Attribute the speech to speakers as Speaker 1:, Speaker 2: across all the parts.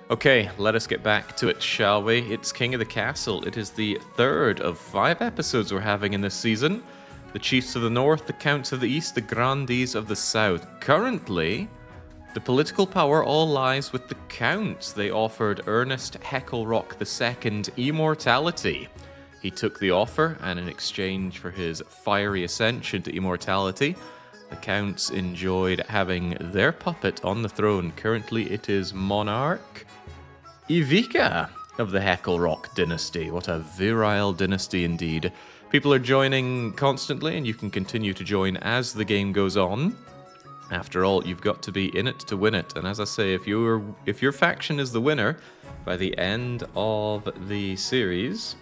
Speaker 1: Okay, let us get back to it, shall we? It's King of the Castle. It is the third of 5 episodes we're having in this season. The Chiefs of the North, the Counts of the East, the Grandees of the South. Currently, the political power all lies with the Counts. They offered Ernest Hecklerock II immortality. He took the offer, and in exchange for his fiery ascension to immortality, the Counts enjoyed having their puppet on the throne. Currently, it is monarch Ivica of the Hecklerock dynasty. What a virile dynasty indeed. People are joining constantly, and you can continue to join as the game goes on. After all, you've got to be in it to win it. And as I say, if your faction is the winner by the end of the series,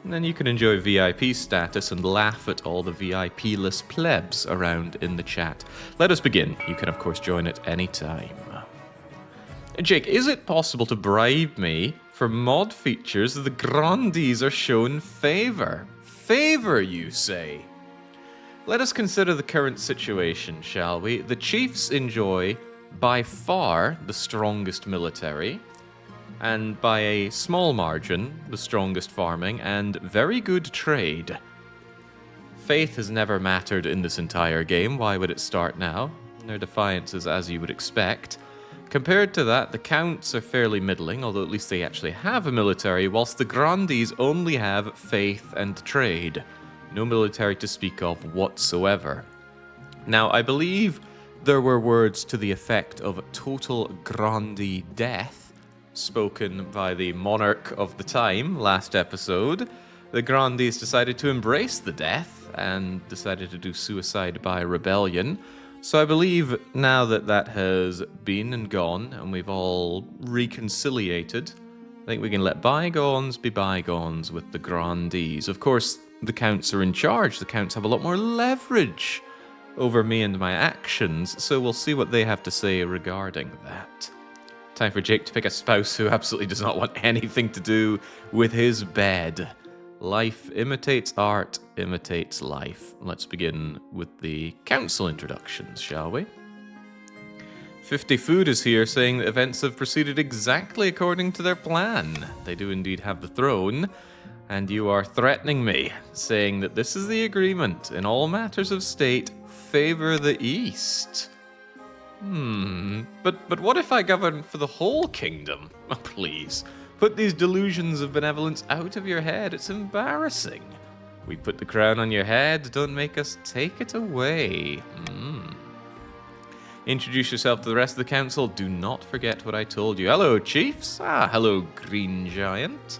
Speaker 1: then you can enjoy VIP status and laugh at all the VIP-less plebs around in the chat. Let us begin. You can, of course, join at any time. Jake, is it possible to bribe me for mod features the Grandees are shown favor? Favor, you say? Let us consider the current situation, shall we? The Chiefs enjoy, by far, the strongest military, and by a small margin, the strongest farming, and very good trade. Faith has never mattered in this entire game. Why would it start now? Their defiance is as you would expect. Compared to that, the Counts are fairly middling, although at least they actually have a military, whilst the Grandees only have faith and trade. No military to speak of whatsoever. Now, I believe there were words to the effect of total Grandee death spoken by the monarch of the time last episode. The Grandees decided to embrace the death and decided to do suicide by rebellion. So I believe now that that has been and gone and we've all reconciliated, I think we can let bygones be bygones with the Grandees. Of course, the Counts are in charge. The Counts have a lot more leverage over me and my actions, so we'll see what they have to say regarding that. Time for Jake to pick a spouse who absolutely does not want anything to do with his bed. Life imitates art, imitates life. Let's begin with the council introductions, shall we? 50 Food is here saying that events have proceeded exactly according to their plan. They do indeed have the throne, and you are threatening me, saying that this is the agreement. In all matters of state, favor the East. But what if I govern for the whole kingdom? Oh, please. Put these delusions of benevolence out of your head. It's embarrassing. We put the crown on your head. Don't make us take it away. Introduce yourself to the rest of the council. Do not forget what I told you. Hello, chiefs. Hello, green giant.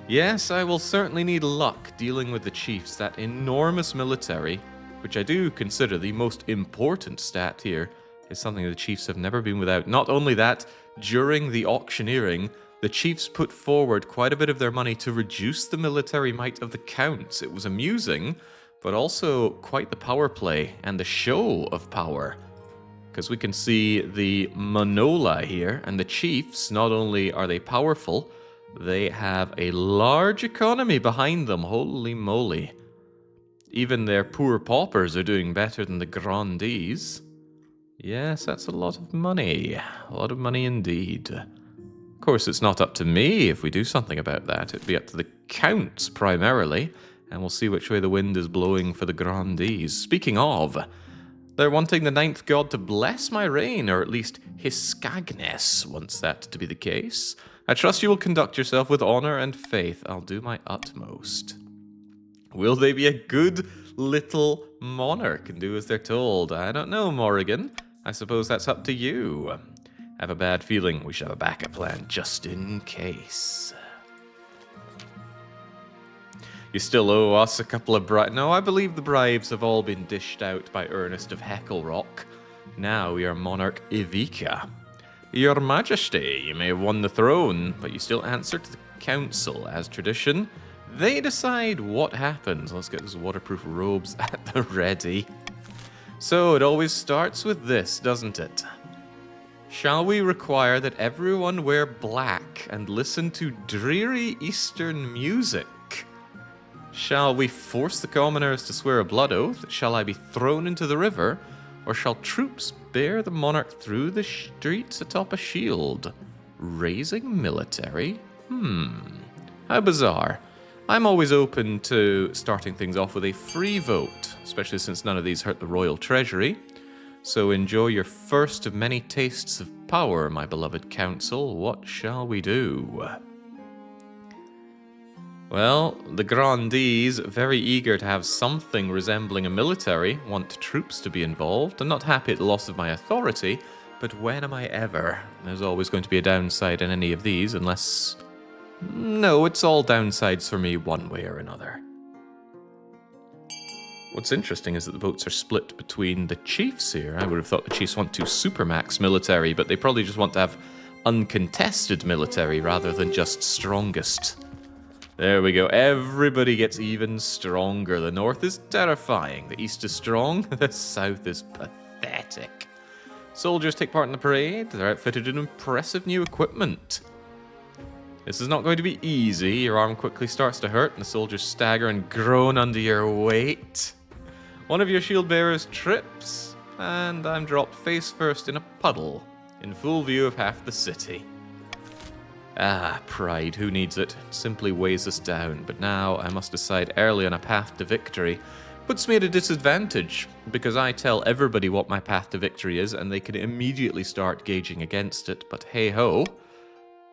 Speaker 1: Yes, I will certainly need luck dealing with the chiefs, that enormous military, which I do consider the most important stat here, is something the chiefs have never been without. Not only that, during the auctioneering, the chiefs put forward quite a bit of their money to reduce the military might of the Counts. It was amusing, but also quite the power play and the show of power. Because we can see the Manola here, and the chiefs, not only are they powerful, they have a large economy behind them. Holy moly. Even their poor paupers are doing better than the Grandees. Yes, that's a lot of money. A lot of money indeed. Of course, it's not up to me if we do something about that. It'd be up to the Counts primarily, and we'll see which way the wind is blowing for the Grandees. Speaking of, they're wanting the ninth god to bless my reign, or at least Hiskagnes wants that to be the case. I trust you will conduct yourself with honor and faith. I'll do my utmost. Will they be a good little monarch and do as they're told? I don't know, Morrigan. I suppose that's up to you. I have a bad feeling we should have a backup plan just in case. You still owe us a couple of bribes. No, I believe the bribes have all been dished out by Ernest of Hecklerock. Now we are Monarch Ivica. Your Majesty, you may have won the throne, but you still answer to the council. As tradition, they decide what happens. Let's get those waterproof robes at the ready. So it always starts with this, doesn't it? Shall we require that everyone wear black and listen to dreary Eastern music? Shall we force the commoners to swear a blood oath? Shall I be thrown into the river? Or shall troops bear the monarch through the streets atop a shield? Raising military? How bizarre. I'm always open to starting things off with a free vote, especially since none of these hurt the royal treasury. So enjoy your first of many tastes of power, my beloved council. What shall we do? Well, the grandees, very eager to have something resembling a military, want troops to be involved. I'm not happy at the loss of my authority, but when am I ever? There's always going to be a downside in any of these, unless... No, it's all downsides for me one way or another. What's interesting is that the votes are split between the chiefs here. I would have thought the chiefs want to supermax military, but they probably just want to have uncontested military rather than just strongest. There we go. Everybody gets even stronger. The north is terrifying. The east is strong. The south is pathetic. Soldiers take part in the parade. They're outfitted in impressive new equipment. This is not going to be easy. Your arm quickly starts to hurt, and the soldiers stagger and groan under your weight. One of your shield bearers trips, and I'm dropped face first in a puddle, in full view of half the city. Ah, pride, who needs it? It simply weighs us down, but now I must decide early on a path to victory. Puts me at a disadvantage, because I tell everybody what my path to victory is, and they can immediately start gauging against it, but hey-ho,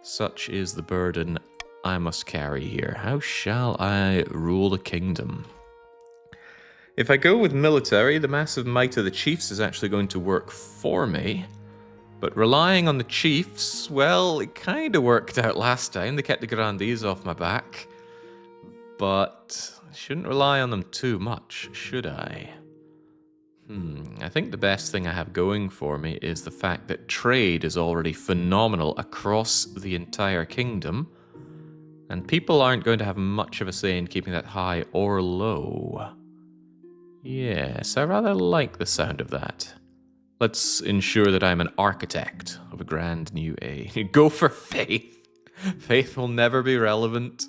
Speaker 1: such is the burden I must carry here. How shall I rule the kingdom? If I go with military, the massive might of the chiefs is actually going to work for me. But relying on the chiefs, well, it kind of worked out last time. They kept the grandees off my back. But I shouldn't rely on them too much, should I? I think the best thing I have going for me is the fact that trade is already phenomenal across the entire kingdom. And people aren't going to have much of a say in keeping that high or low. Yes, I rather like the sound of that. Let's ensure that I'm an architect of a grand new age. Go for faith. Faith will never be relevant.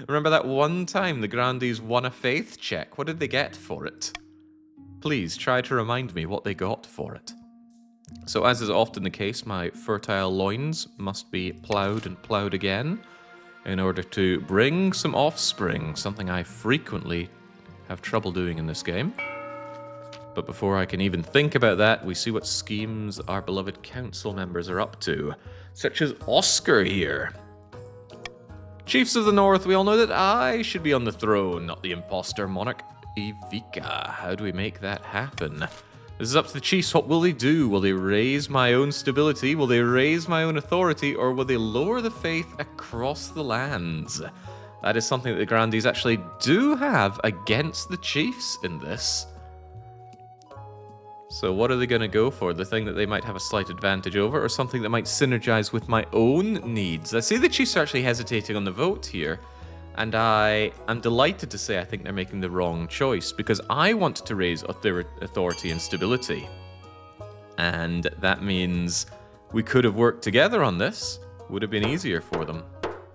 Speaker 1: Remember that one time the grandees won a faith check? What did they get for it? Please try to remind me what they got for it. So as is often the case, my fertile loins must be ploughed and ploughed again in order to bring some offspring, something I frequently have trouble doing in this game. But before I can even think about that, we see what schemes our beloved council members are up to, such as Oscar here. Chiefs of the North, we all know that I should be on the throne, not the imposter monarch Ivica. How do we make that happen? This is up to the chiefs. What will they do? Will they raise my own stability? Will they raise my own authority? Or will they lower the faith across the lands? That is something that the grandees actually do have against the chiefs in this. So what are they going to go for? The thing that they might have a slight advantage over, or something that might synergize with my own needs? I see the chiefs are actually hesitating on the vote here, and I am delighted to say I think they're making the wrong choice, because I want to raise their authority and stability. And that means we could have worked together on this. Would have been easier for them.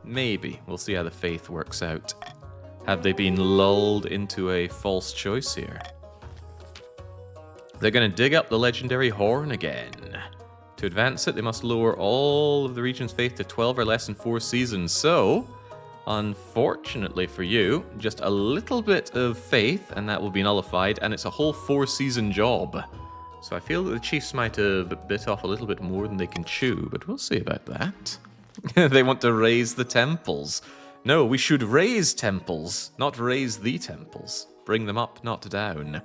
Speaker 1: Maybe. We'll see how the faith works out. Have they been lulled into a false choice here? They're going to dig up the legendary horn again. To advance it, they must lower all of the region's faith to 12 or less in 4 seasons. So, unfortunately for you, just a little bit of faith, and that will be nullified, and it's a whole 4-season job. So I feel that the chiefs might have bit off a little bit more than they can chew, but we'll see about that. They want to raise the temples. No, we should raise temples, not raise the temples. Bring them up, not down.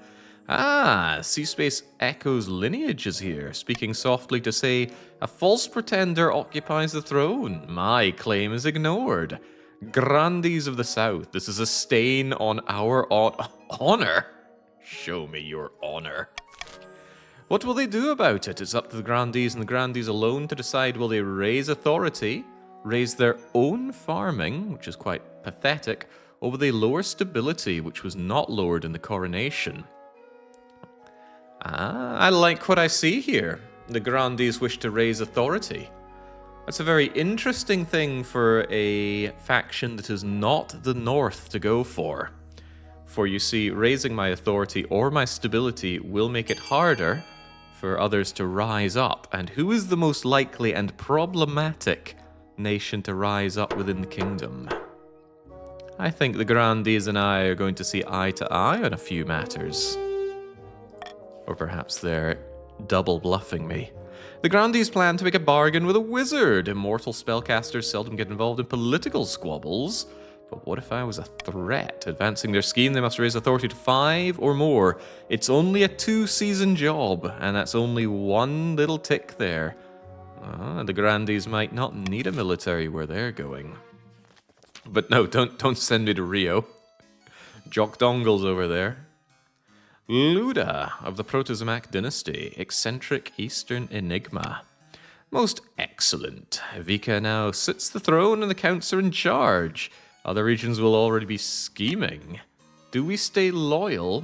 Speaker 1: Ah, C-Space Echo's lineage is here, speaking softly to say, a false pretender occupies the throne. My claim is ignored. Grandees of the South, this is a stain on our honor. Show me your honor. What will they do about it? It's up to the grandees and the grandees alone to decide. Will they raise authority, raise their own farming, which is quite pathetic, or will they lower stability, which was not lowered in the Coronation? Ah, I like what I see here. The grandees wish to raise authority. That's a very interesting thing for a faction that is not the North to go for. For you see, raising my authority or my stability will make it harder for others to rise up. And who is the most likely and problematic nation to rise up within the kingdom? I think the Grandees and I are going to see eye to eye on a few matters. Or perhaps they're double bluffing me. The Grandees plan to make a bargain with a wizard. Immortal spellcasters seldom get involved in political squabbles. But what if I was a threat? Advancing their scheme, they must raise authority to 5 or more. It's only a 2-season job, and that's only one little tick there. The Grandees might not need a military where they're going. But no, don't send me to Rio. Jock Dongle's over there. Luda of the Protozomac dynasty, eccentric Eastern enigma. Most excellent. Vika now sits the throne and the counts are in charge. Other regions will already be scheming. Do we stay loyal?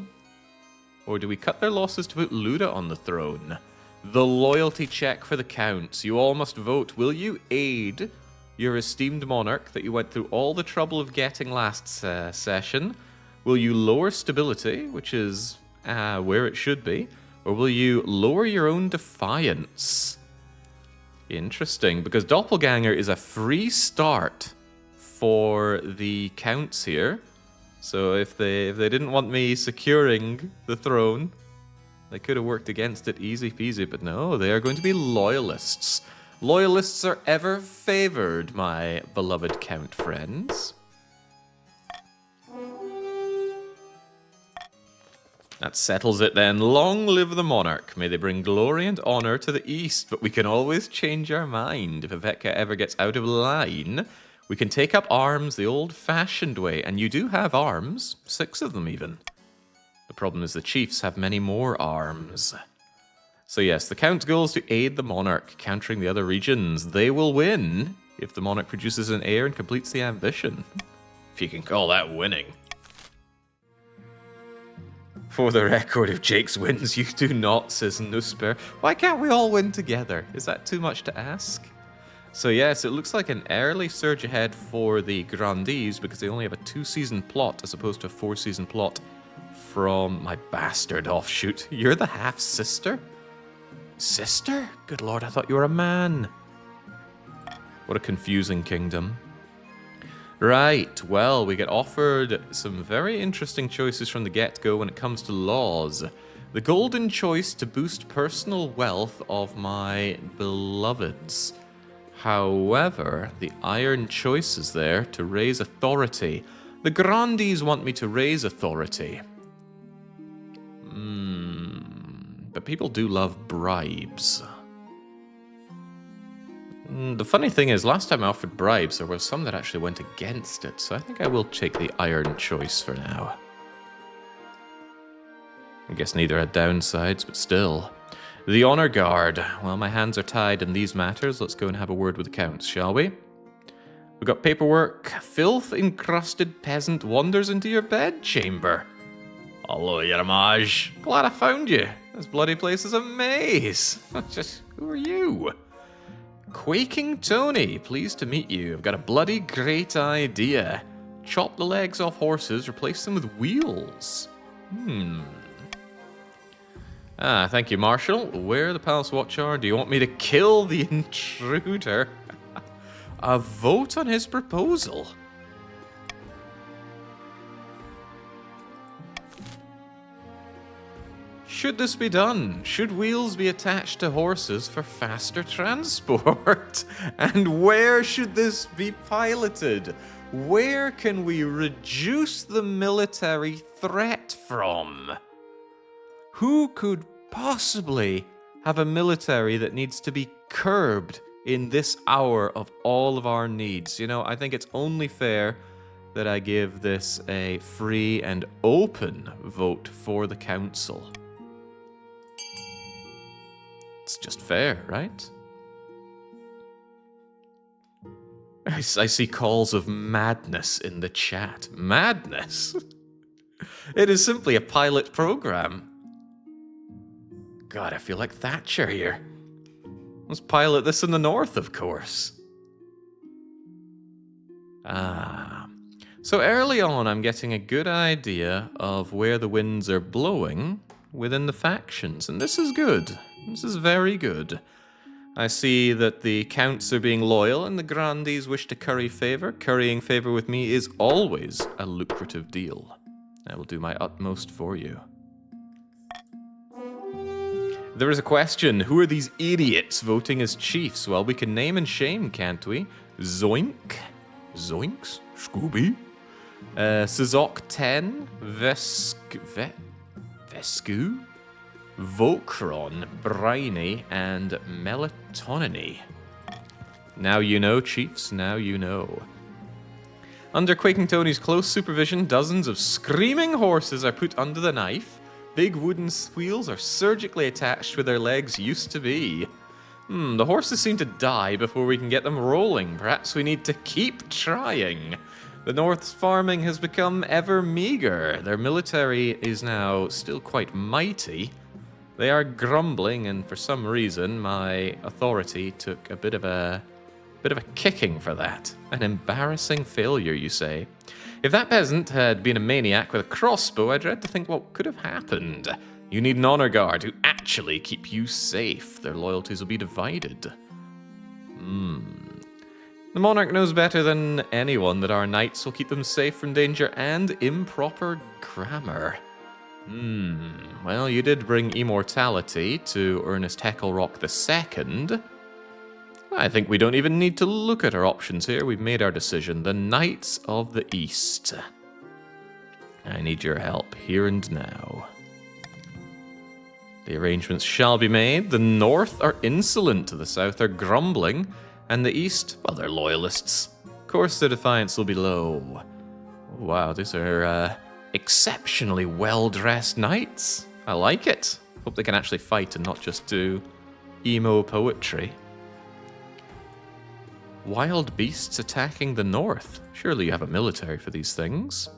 Speaker 1: Or do we cut their losses to put Luda on the throne? The loyalty check for the counts. You all must vote. Will you aid your esteemed monarch that you went through all the trouble of getting last session? Will you lower stability, which is where it should be? Or will you lower your own defiance? Interesting, because Doppelganger is a free start for the counts here. So if they didn't want me securing the throne, they could have worked against it easy peasy, but no, they are going to be loyalists. Loyalists are ever favored, my beloved count friends. That settles it then. Long live the monarch. May they bring glory and honor to the east, but we can always change our mind. If Ivetka ever gets out of line, we can take up arms the old-fashioned way, and you do have arms, 6 of them even. The problem is the chiefs have many more arms. So yes, the count's goal is to aid the monarch, countering the other regions. They will win if the monarch produces an heir and completes the ambition. If you can call that winning. For the record, if Jakes wins, you do not, says Nusper. Why can't we all win together? Is that too much to ask? So yes, it looks like an early surge ahead for the Grandees because they only have a 2-season plot as opposed to a 4-season plot from my bastard offshoot. You're the half-sister? Sister? Good lord, I thought you were a man. What a confusing kingdom. Right, well, we get offered some very interesting choices from the get-go when it comes to laws. The golden choice to boost personal wealth of my beloveds. However, the iron choice is there to raise authority. The Grandees want me to raise authority. But people do love bribes. The funny thing is, last time I offered bribes, there were some that actually went against it, so I think I will take the iron choice for now. I guess neither had downsides, but still. The Honor Guard. Well, my hands are tied in these matters. Let's go and have a word with the counts, shall we? We've got paperwork. Filth-encrusted peasant wanders into your bedchamber. Hello, your mage. Glad I found you. This bloody place is a maze. Just, who are you? Quaking Tony, pleased to meet you. I've got a bloody great idea. Chop the legs off horses, replace them with wheels. Thank you, Marshal. Where the Palace Watch are? Do you want me to kill the intruder? A vote on his proposal. Should this be done? Should wheels be attached to horses for faster transport? And where should this be piloted? Where can we reduce the military threat from? Who could possibly have a military that needs to be curbed in this hour of all of our needs? You know, I think it's only fair that I give this a free and open vote for the council. It's just fair, right? I see calls of madness in the chat. Madness? It is simply a pilot program. God, I feel like Thatcher here. Let's pilot this in the north, of course. So early on, I'm getting a good idea of where the winds are blowing. within the factions, and this is good. This is very good. I see that the counts are being loyal and the grandees wish to curry favor. Currying favor with me is always a lucrative deal. I will do my utmost for you. There is a question. Who are these idiots voting as chiefs? Well, we can name and shame, can't we? Zoink. Zoinks? Scooby? Sizok 10. Vesku? Volcron, Briny, and Melatoniny. Now you know, chiefs, now you know. Under Quaking Tony's close supervision, dozens of screaming horses are put under the knife. Big wooden wheels are surgically attached where their legs used to be. The horses seem to die before we can get them rolling. Perhaps we need to keep trying. The North's farming has become ever meager. Their military is now still quite mighty. They are grumbling, and for some reason, my authority took a bit of a kicking for that. An embarrassing failure, you say? If that peasant had been a maniac with a crossbow, I dread to think what could have happened. You need an honor guard who actually keep you safe. Their loyalties will be divided. The monarch knows better than anyone that our knights will keep them safe from danger and improper grammar. Well, you did bring immortality to Ernest Hecklerock II. I think we don't even need to look at our options here. We've made our decision. The Knights of the East. I need your help here and now. The arrangements shall be made. The North are insolent, the South are grumbling, and the East, well, they're loyalists. Of course, their defiance will be low. Oh, wow, these are exceptionally well-dressed knights. I like it. Hope they can actually fight and not just do emo poetry. Wild beasts attacking the North. Surely you have a military for these things.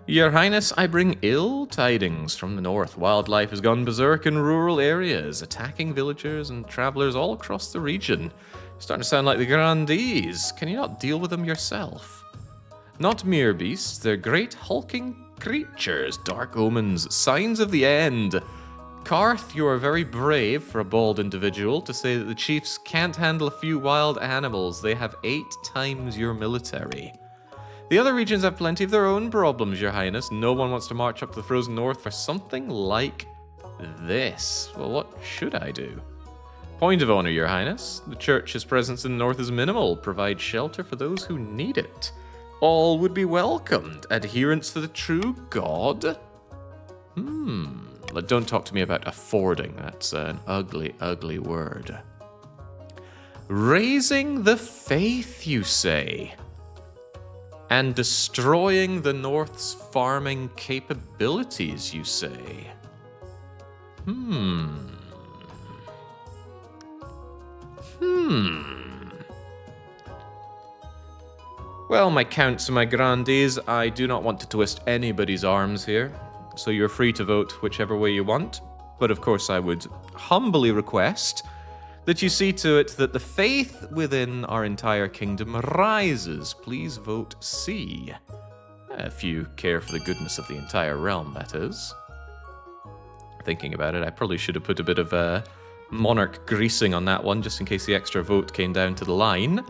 Speaker 1: Your Highness, I bring ill tidings from the North. Wildlife has gone berserk in rural areas, attacking villagers and travelers all across the region. Starting to sound like the grandees. Can you not deal with them yourself? Not mere beasts, they're great hulking creatures, dark omens, signs of the end. Karth, you are very brave for a bald individual to say that the chiefs can't handle a few wild animals. They have 8 times your military. The other regions have plenty of their own problems, Your Highness. No one wants to march up to the frozen north for something like this. Well, what should I do? Point of honor, Your Highness. The church's presence in the north is minimal. Provide shelter for those who need it. All would be welcomed. Adherence for the true God? Don't talk to me about affording. That's an ugly, ugly word. Raising the faith, you say? And destroying the North's farming capabilities, you say? Well, my counts and my grandees, I do not want to twist anybody's arms here, so you're free to vote whichever way you want. But of course, I would humbly request that you see to it that the faith within our entire kingdom rises. Please vote C. If you care for the goodness of the entire realm, that is. Thinking about it, I probably should have put a bit of monarch greasing on that one, just in case the extra vote came down to the line.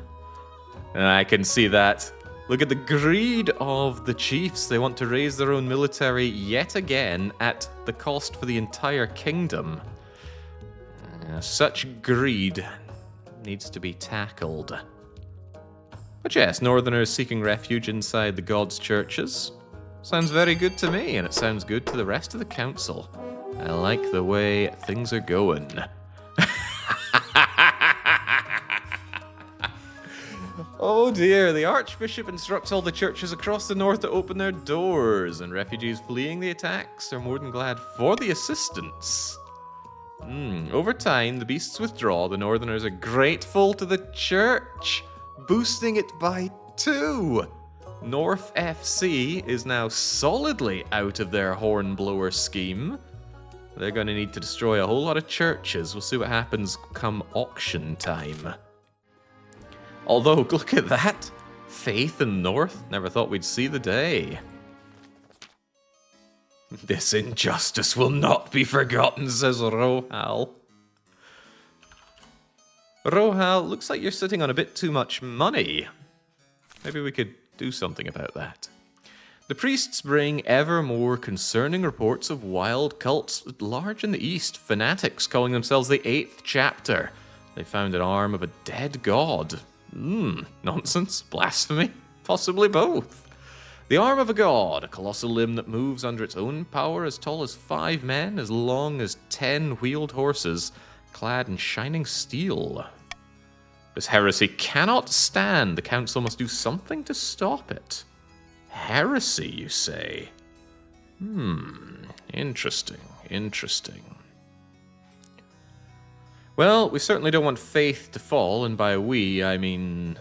Speaker 1: I can see that. Look at the greed of the chiefs. They want to raise their own military yet again at the cost for the entire kingdom. Such greed needs to be tackled. But yes, Northerners seeking refuge inside the gods' churches. Sounds very good to me, and it sounds good to the rest of the council. I like the way things are going. Oh dear, the Archbishop instructs all the churches across the north to open their doors, and refugees fleeing the attacks are more than glad for the assistance. Over time, the beasts withdraw. The Northerners are grateful to the church, boosting it by 2. North FC is now solidly out of their hornblower scheme. They're going to need to destroy a whole lot of churches. We'll see what happens come auction time. Although, look at that. Faith in the North. Never thought we'd see the day. This injustice will not be forgotten, says Rohal. Rohal, looks like you're sitting on a bit too much money. Maybe we could do something about that. The priests bring ever more concerning reports of wild cults at large in the east, fanatics calling themselves the 8th chapter. They found an arm of a dead god. Nonsense, blasphemy, possibly both. The arm of a god, a colossal limb that moves under its own power as tall as 5 men, as long as 10 wheeled horses, clad in shining steel. This heresy cannot stand. The council must do something to stop it. Heresy, you say? Interesting. Well, we certainly don't want faith to fall, and by we, I mean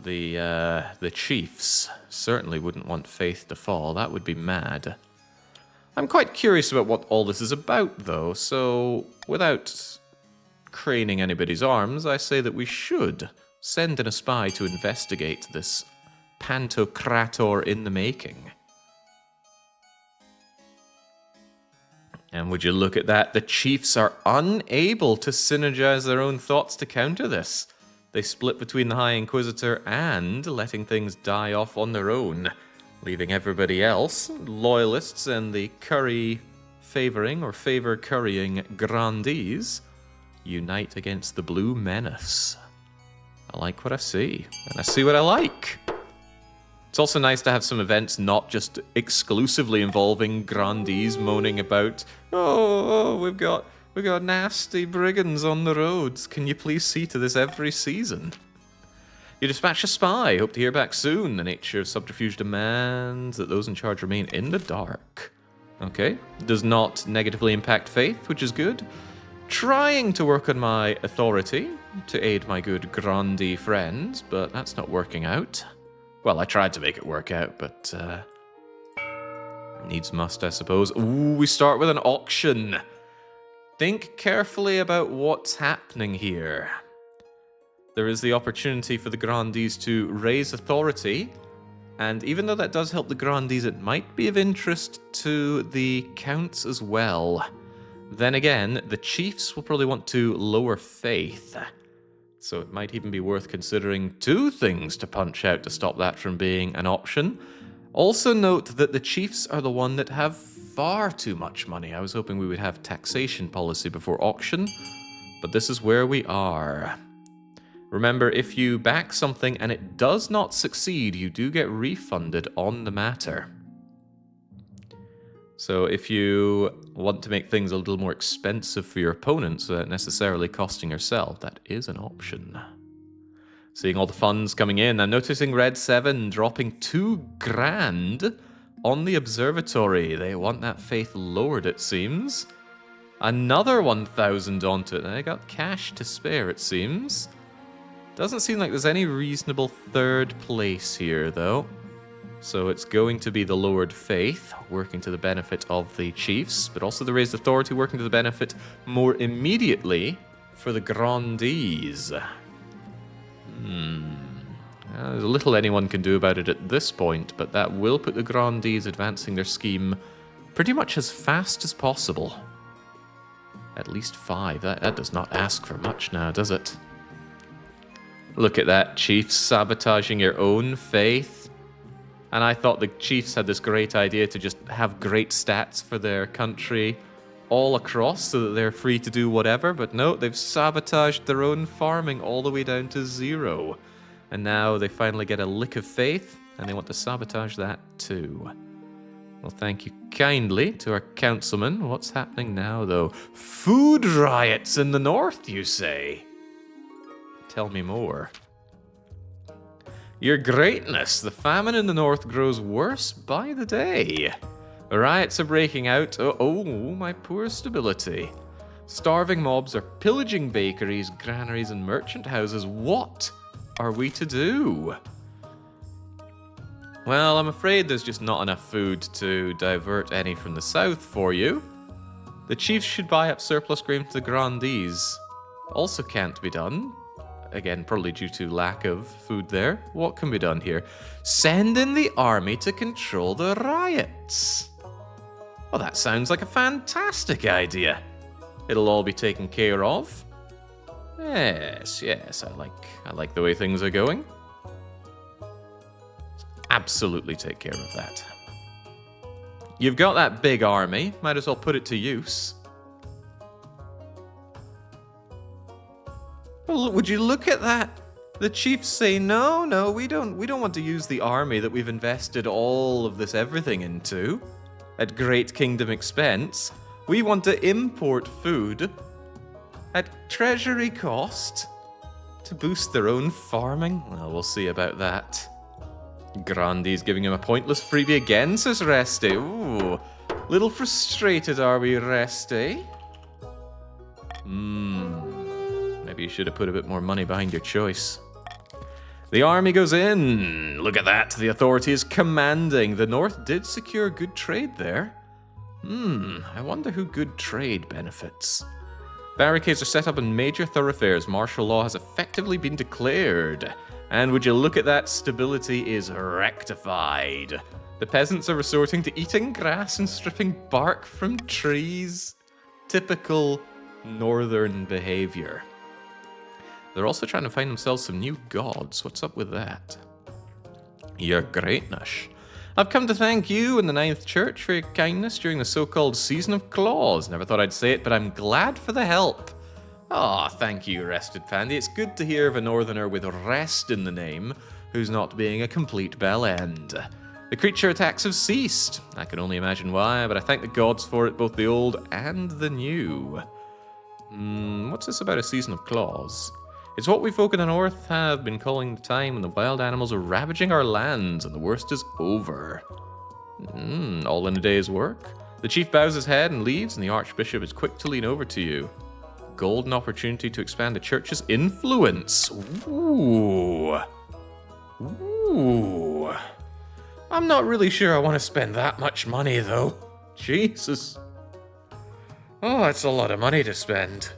Speaker 1: the chiefs certainly wouldn't want faith to fall. That would be mad. I'm quite curious about what all this is about, though, so without craning anybody's arms, I say that we should send in a spy to investigate this Pantocrator in the making. And would you look at that, the chiefs are unable to synergize their own thoughts to counter this. They split between the High Inquisitor and letting things die off on their own, leaving everybody else, loyalists and the curry-favoring or favor-currying grandees, unite against the Blue Menace. I like what I see, and I see what I like. It's also nice to have some events not just exclusively involving grandees moaning about, we've got nasty brigands on the roads. Can you please see to this every season? You dispatch a spy. Hope to hear back soon. The nature of subterfuge demands that those in charge remain in the dark. Okay. Does not negatively impact faith, which is good. Trying to work on my authority to aid my good grandee friends, but that's not working out. Well, I tried to make it work out, but needs must, I suppose. Ooh, we start with an auction. Think carefully about what's happening here. There is the opportunity for the grandees to raise authority, and even though that does help the grandees, it might be of interest to the counts as well. Then again, the chiefs will probably want to lower faith. So it might even be worth considering 2 things to punch out to stop that from being an option. Also note that the chiefs are the one that have far too much money. I was hoping we would have taxation policy before auction, but this is where we are. Remember, if you back something and it does not succeed, you do get refunded on the matter. So if you want to make things a little more expensive for your opponents without necessarily costing yourself, that is an option. Seeing all the funds coming in, I'm noticing Red 7 dropping $2,000 on the observatory. They want that faith lowered, it seems. Another 1,000 onto it. They got cash to spare, it seems. Doesn't seem like there's any reasonable third place here, though. So it's going to be the lowered faith, working to the benefit of the chiefs, but also the raised authority, working to the benefit more immediately for the grandees. There's little anyone can do about it at this point, but that will put the grandees advancing their scheme pretty much as fast as possible. At least 5. That does not ask for much now, does it? Look at that, chiefs sabotaging your own faith. And I thought the chiefs had this great idea to just have great stats for their country all across so that they're free to do whatever. But no, they've sabotaged their own farming all the way down to 0. And now they finally get a lick of faith, and they want to sabotage that too. Well, thank you kindly to our councilman. What's happening now, though? Food riots in the north, you say? Tell me more. Your greatness, the famine in the north grows worse by the day. Riots are breaking out. Oh, my poor stability. Starving mobs are pillaging bakeries, granaries, and merchant houses. What are we to do? Well, I'm afraid there's just not enough food to divert any from the south for you. The chiefs should buy up surplus grain to the grandees. Also can't be done. Again, probably due to lack of food there. What can be done here? Send in the army to control the riots. Well, that sounds like a fantastic idea. It'll all be taken care of. Yes, I like the way things are going. Absolutely take care of that. You've got that big army, might as well put it to use. Well, would you look at that? The chiefs say, no, we don't want to use the army that we've invested all of this everything into at great kingdom expense. We want to import food at treasury cost to boost their own farming. Well, we'll see about that. Grandy's giving him a pointless freebie again, says Resty. Ooh, little frustrated are we, Resty? Maybe you should have put a bit more money behind your choice. The army goes in. Look at that. The authority is commanding. The North did secure good trade there. I wonder who good trade benefits. Barricades are set up in major thoroughfares. Martial law has effectively been declared. And would you look at that, stability is rectified. The peasants are resorting to eating grass and stripping bark from trees. Typical northern behavior. They're also trying to find themselves some new gods. What's up with that? Your greatness. I've come to thank you and the Ninth Church for your kindness during the so-called Season of Claws. Never thought I'd say it, but I'm glad for the help. Ah, thank you, Rested Pandy. It's good to hear of a northerner with rest in the name, who's not being a complete bellend. The creature attacks have ceased. I can only imagine why, but I thank the gods for it, both the old and the new. What's this about a Season of Claws? It's what we folk in the north have been calling the time when the wild animals are ravaging our lands, and the worst is over. All in a day's work. The chief bows his head and leaves, and the archbishop is quick to lean over to you. Golden opportunity to expand the church's influence. Ooh. I'm not really sure I want to spend that much money, though. Jesus. Oh, that's a lot of money to spend.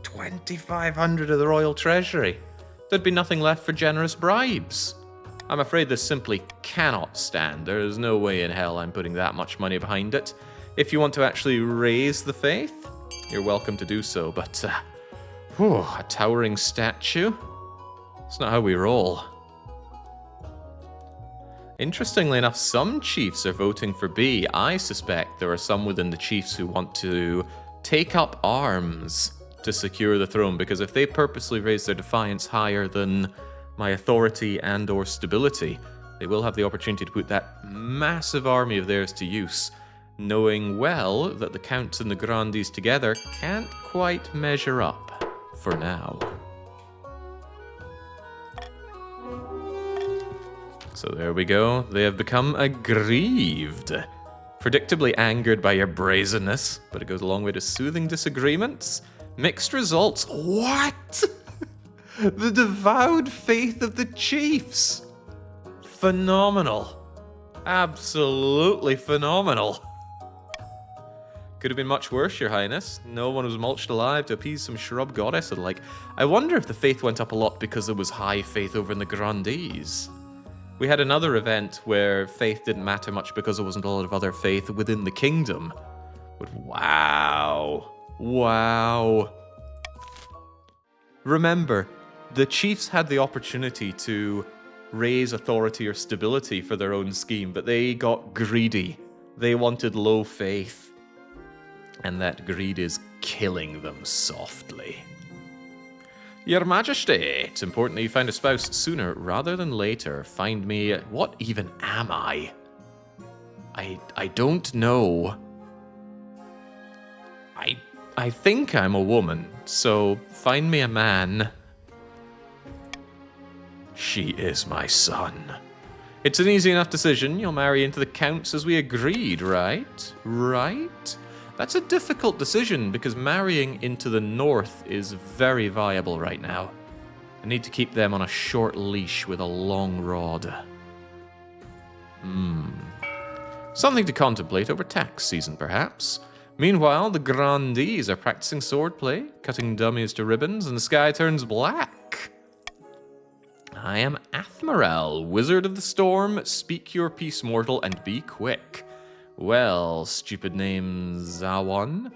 Speaker 1: 2,500 of the royal treasury. There'd be nothing left for generous bribes. I'm afraid this simply cannot stand. There is no way in hell I'm putting that much money behind it. If you want to actually raise the faith, you're welcome to do so, but a towering statue? It's not how we roll. Interestingly enough, some chiefs are voting for B. I suspect there are some within the chiefs who want to take up arms to secure the throne, because if they purposely raise their defiance higher than my authority and or stability, they will have the opportunity to put that massive army of theirs to use, knowing well that the counts and the grandees together can't quite measure up for now. So there we go. They have become aggrieved. Predictably angered by your brazenness, but it goes a long way to soothing disagreements. Mixed results. What? The devout faith of the chiefs. Phenomenal. Absolutely phenomenal. Could have been much worse, Your Highness. No one was mulched alive to appease some shrub goddess and like. I wonder if the faith went up a lot because there was high faith over in the grandees. We had another event where faith didn't matter much because there wasn't a lot of other faith within the kingdom. But wow. Remember, the chiefs had the opportunity to raise authority or stability for their own scheme, but they got greedy. They wanted low faith. And that greed is killing them softly. Your Majesty, it's important that you find a spouse sooner rather than later. Find me... What even am I? I don't know. I think I'm a woman, so find me a man. She is my son. It's an easy enough decision. You'll marry into the counts as we agreed, right? Right? That's a difficult decision because marrying into the north is very viable right now. I need to keep them on a short leash with a long rod. Something to contemplate over tax season, perhaps. Meanwhile, the grandees are practicing swordplay, cutting dummies to ribbons, and the sky turns black. I am Athmarel, Wizard of the Storm. Speak your peace, mortal, and be quick. Well, stupid name Zawan.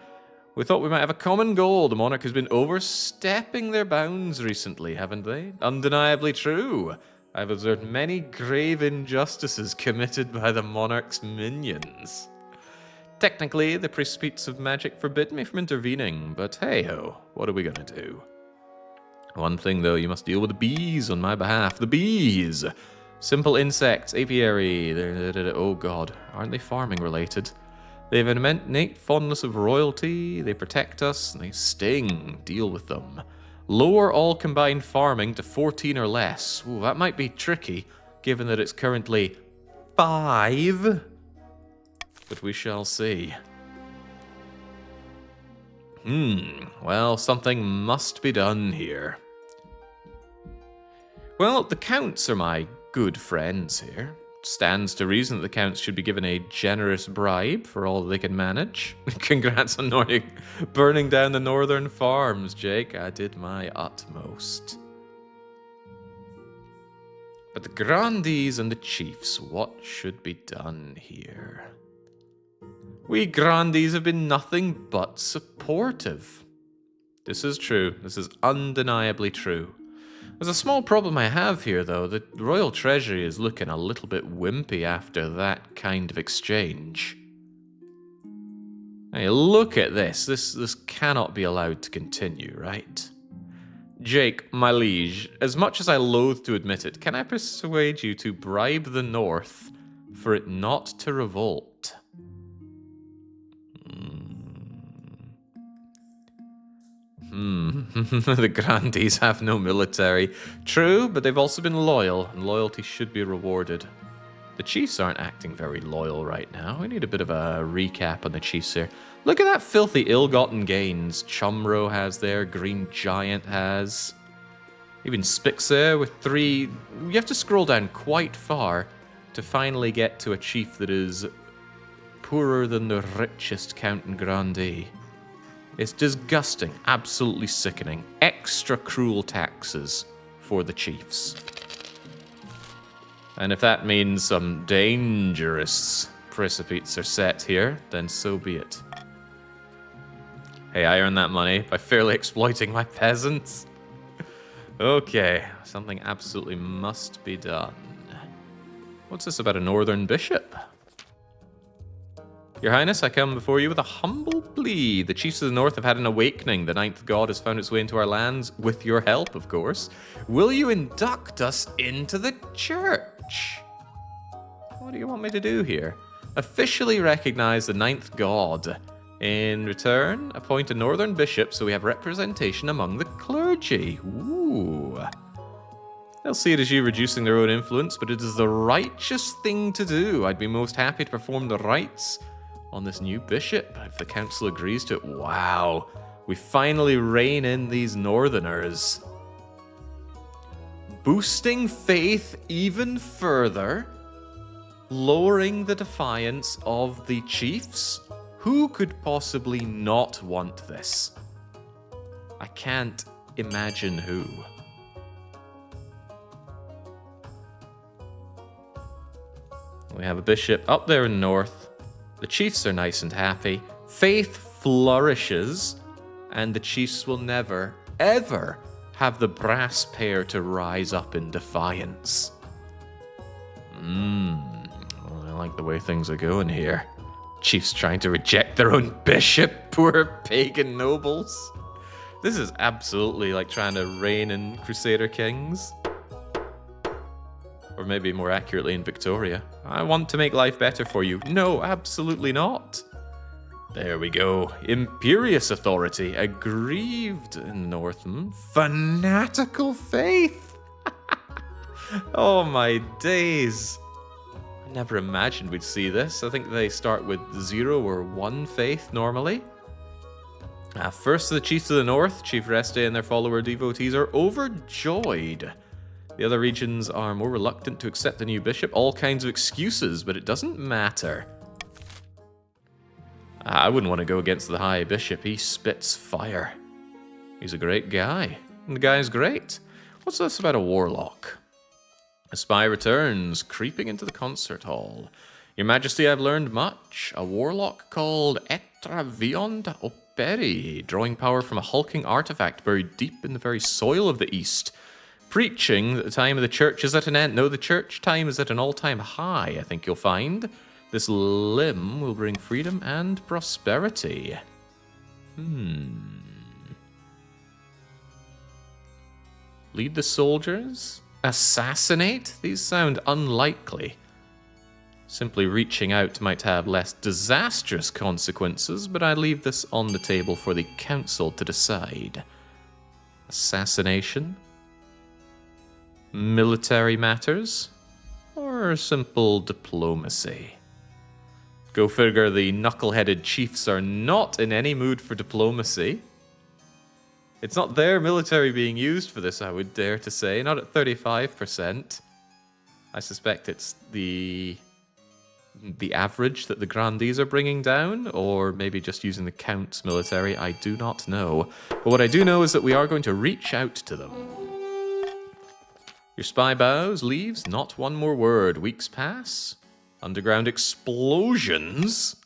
Speaker 1: We thought we might have a common goal. The monarch has been overstepping their bounds recently, haven't they? Undeniably true. I've observed many grave injustices committed by the monarch's minions. Technically, the precepts of magic forbid me from intervening, but hey-ho, what are we gonna do? One thing, though, you must deal with the bees on my behalf. The bees! Simple insects, apiary, oh god, aren't they farming related? They have an innate fondness of royalty, they protect us, and they sting. Deal with them. Lower all combined farming to 14 or less. Ooh, that might be tricky, given that it's currently 5. But we shall see. Well, something must be done here. Well, the counts are my good friends here. Stands to reason that the counts should be given a generous bribe for all they can manage. Congrats on burning down the northern farms, Jake. I did my utmost. But the grandees and the chiefs, what should be done here? We grandees have been nothing but supportive. This is true. This is undeniably true. There's a small problem I have here, though. The royal treasury is looking a little bit wimpy after that kind of exchange. Hey, look at this. This cannot be allowed to continue, right? Jake, my liege, as much as I loathe to admit it, can I persuade you to bribe the North for it not to revolt? The grandees have no military. True, but they've also been loyal, and loyalty should be rewarded. The chiefs aren't acting very loyal right now. We need a bit of a recap on the chiefs here. Look at that filthy ill-gotten gains. Chumro has there, Green Giant has. Even Spixer with 3. You have to scroll down quite far to finally get to a chief that is poorer than the richest count and grandee. It's disgusting, absolutely sickening. Extra cruel taxes for the chiefs. And if that means some dangerous precepts are set here, then so be it. Hey, I earned that money by fairly exploiting my peasants. Okay, something absolutely must be done. What's this about a northern bishop? Your Highness, I come before you with a humble plea. The chiefs of the north have had an awakening. The ninth god has found its way into our lands, with your help, of course. Will you induct us into the church? What do you want me to do here? Officially recognize the ninth god. In return, appoint a northern bishop so we have representation among the clergy. Ooh. They'll see it as you reducing their own influence, but it is the righteous thing to do. I'd be most happy to perform the rites on this new bishop, if the council agrees to it. Wow, we finally rein in these northerners. Boosting faith even further, lowering the defiance of the chiefs. Who could possibly not want this? I can't imagine who. We have a bishop up there in the north. The chiefs are nice and happy. Faith flourishes, and the chiefs will never, ever have the brass pair to rise up in defiance. Well, I like the way things are going here. Chiefs trying to reject their own bishop, poor pagan nobles. This is absolutely like trying to reign in Crusader Kings. Or maybe more accurately in Victoria. I want to make life better for you. No, absolutely not. There we go. Imperious authority. Aggrieved in the north. Fanatical faith. Oh my days. I never imagined we'd see this. I think they start with 0 or 1 faith normally. First, the chiefs of the north, Chief Reste and their follower devotees, are overjoyed. The other regions are more reluctant to accept the new bishop. All kinds of excuses, but it doesn't matter. I wouldn't want to go against the high bishop. He spits fire. He's a great guy. And the guy's great. What's this about a warlock? A spy returns, creeping into the concert hall. Your Majesty, I've learned much. A warlock called Operi, drawing power from a hulking artifact buried deep in the very soil of the East. Preaching that the time of the church is at an end. No, the church time is at an all-time high, I think you'll find. This limb will bring freedom and prosperity. Lead the soldiers? Assassinate? These sound unlikely. Simply reaching out might have less disastrous consequences, but I leave this on the table for the council to decide. Assassination? Military matters? Or simple diplomacy? Go figure, the knuckle-headed chiefs are not in any mood for diplomacy. It's not their military being used for this, I would dare to say. Not at 35%. I suspect it's the average that the grandees are bringing down, or maybe just using the count's military. I do not know. But what I do know is that we are going to reach out to them. Your spy bows, leaves, not one more word. Weeks pass. Underground explosions.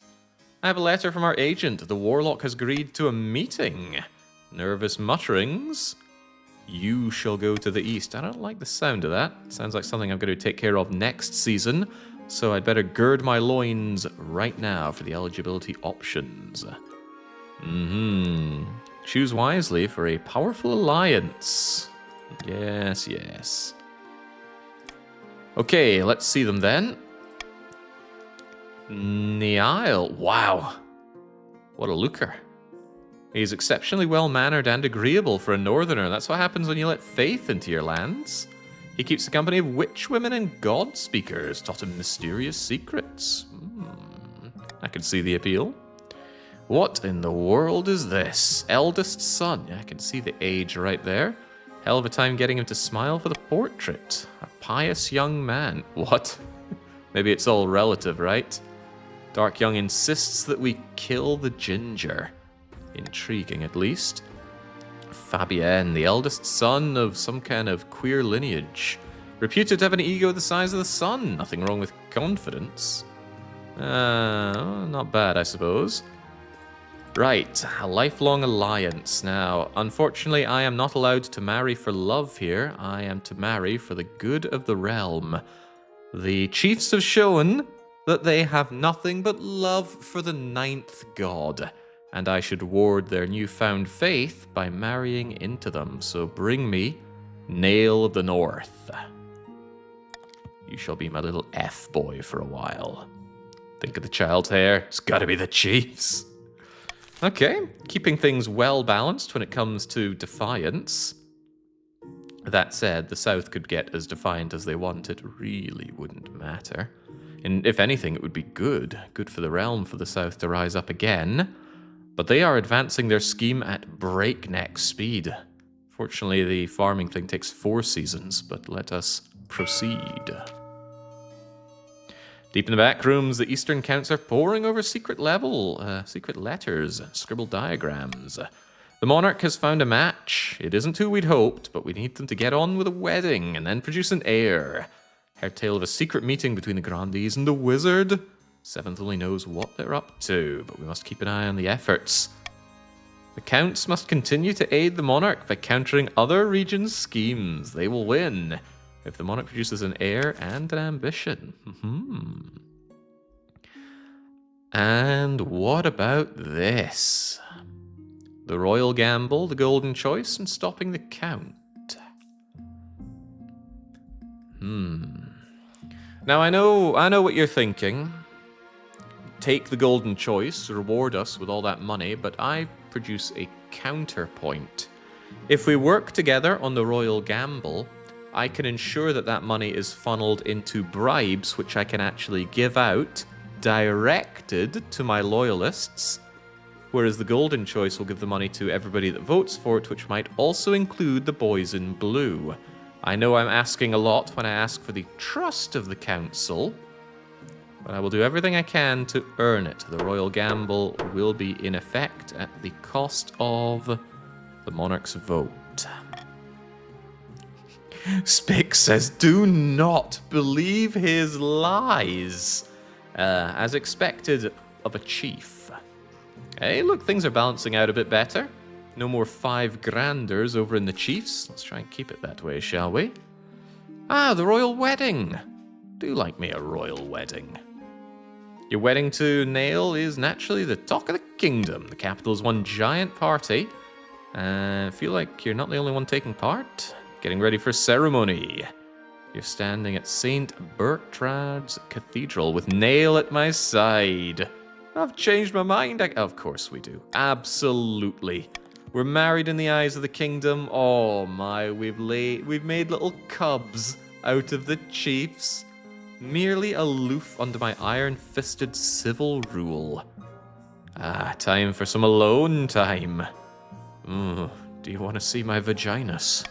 Speaker 1: I have a letter from our agent. The warlock has agreed to a meeting. Nervous mutterings. You shall go to the east. I don't like the sound of that. Sounds like something I'm going to take care of next season. So I'd better gird my loins right now for the eligibility options. Choose wisely for a powerful alliance. Yes, yes. Okay, let's see them then. Niall. Wow. What a looker. He's exceptionally well-mannered and agreeable for a northerner. That's what happens when you let faith into your lands. He keeps the company of witch women and god speakers, taught him mysterious secrets. I can see the appeal. What in the world is this? Eldest son. Yeah, I can see the age right there. Hell of a time getting him to smile for the portrait. A pious young man. What? Maybe it's all relative, right? Dark Young insists that we kill the ginger. Intriguing, at least. Fabienne, the eldest son of some kind of queer lineage. Reputed to have an ego the size of the sun. Nothing wrong with confidence. Not bad, I suppose. Right, a lifelong alliance. Now, unfortunately, I am not allowed to marry for love here. I am to marry for the good of the realm. The chiefs have shown that they have nothing but love for the ninth god, and I should ward their newfound faith by marrying into them. So bring me Nail of the North. You shall be my little F-boy for a while. Think of the child's hair. It's gotta be the chiefs. Okay, keeping things well balanced when it comes to defiance. That said, the South could get as defiant as they want. It really wouldn't matter. And if anything, it would be good. Good for the realm for the South to rise up again. But they are advancing their scheme at breakneck speed. Fortunately, the farming thing takes 4 seasons, but let us proceed. Deep in the back rooms, the Eastern Counts are poring over secret letters, scribbled diagrams. The monarch has found a match. It isn't who we'd hoped, but we need them to get on with a wedding and then produce an heir. Heard tale of a secret meeting between the grandees and the wizard. Seventh only knows what they're up to, but we must keep an eye on the efforts. The counts must continue to aid the monarch by countering other regions' schemes. They will win if the monarch produces an heir and an ambition. And what about this? The royal gamble, the golden choice, and stopping the count. Now I know what you're thinking. Take the golden choice, reward us with all that money, but I produce a counterpoint. If we work together on the royal gamble, I can ensure that that money is funneled into bribes, which I can actually give out, directed to my loyalists, whereas the golden choice will give the money to everybody that votes for it, which might also include the boys in blue. I know I'm asking a lot when I ask for the trust of the council, but I will do everything I can to earn it. The royal gamble will be in effect at the cost of the monarch's vote. Spick says, do not believe his lies. as expected of a chief. Hey, look, things are balancing out a bit better. No more 5 granders over in the chiefs. Let's try and keep it that way, shall we? Ah, the royal wedding. Do like me a royal wedding. Your wedding to Nail is naturally the talk of the kingdom. The capital's one giant party. I feel like you're not the only one taking part. Getting ready for ceremony. You're standing at Saint Bertrad's Cathedral with Nail at my side. I've changed my mind. Of course we do. Absolutely. We're married in the eyes of the kingdom. Oh my, we've made little cubs out of the chiefs. Merely aloof under my iron-fisted civil rule. Ah, time for some alone time. Do you want to see my vaginas?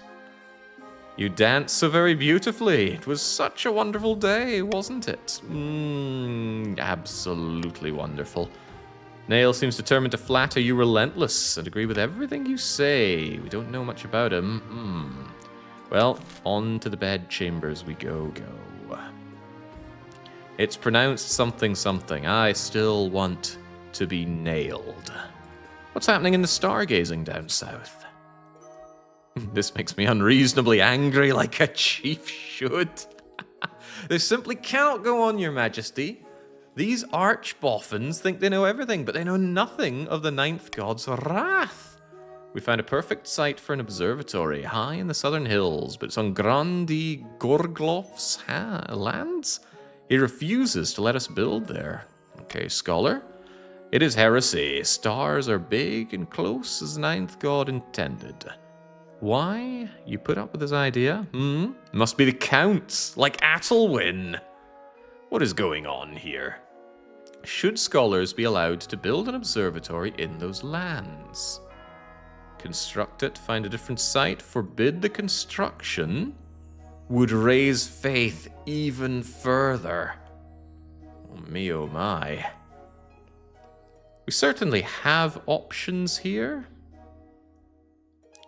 Speaker 1: You danced so very beautifully. It was such a wonderful day, wasn't it? Absolutely wonderful. Nail seems determined to flatter you relentless and agree with everything you say. We don't know much about him. Well, on to the bed chambers we go. It's pronounced something something. I still want to be nailed. What's happening in the stargazing down south? This makes me unreasonably angry like a chief should. This simply cannot go on, Your Majesty. These archboffins think they know everything, but they know nothing of the ninth god's wrath. We found a perfect site for an observatory high in the southern hills, but it's on Grandi Gorglov's lands. He refuses to let us build there. Okay, scholar. It is heresy. Stars are big and close as the ninth god intended. Why? You put up with his idea? Must be the counts, like Athelwyn. What is going on here? Should scholars be allowed to build an observatory in those lands? Construct it, find a different site, forbid the construction, would raise faith even further. Oh me, oh my. We certainly have options here.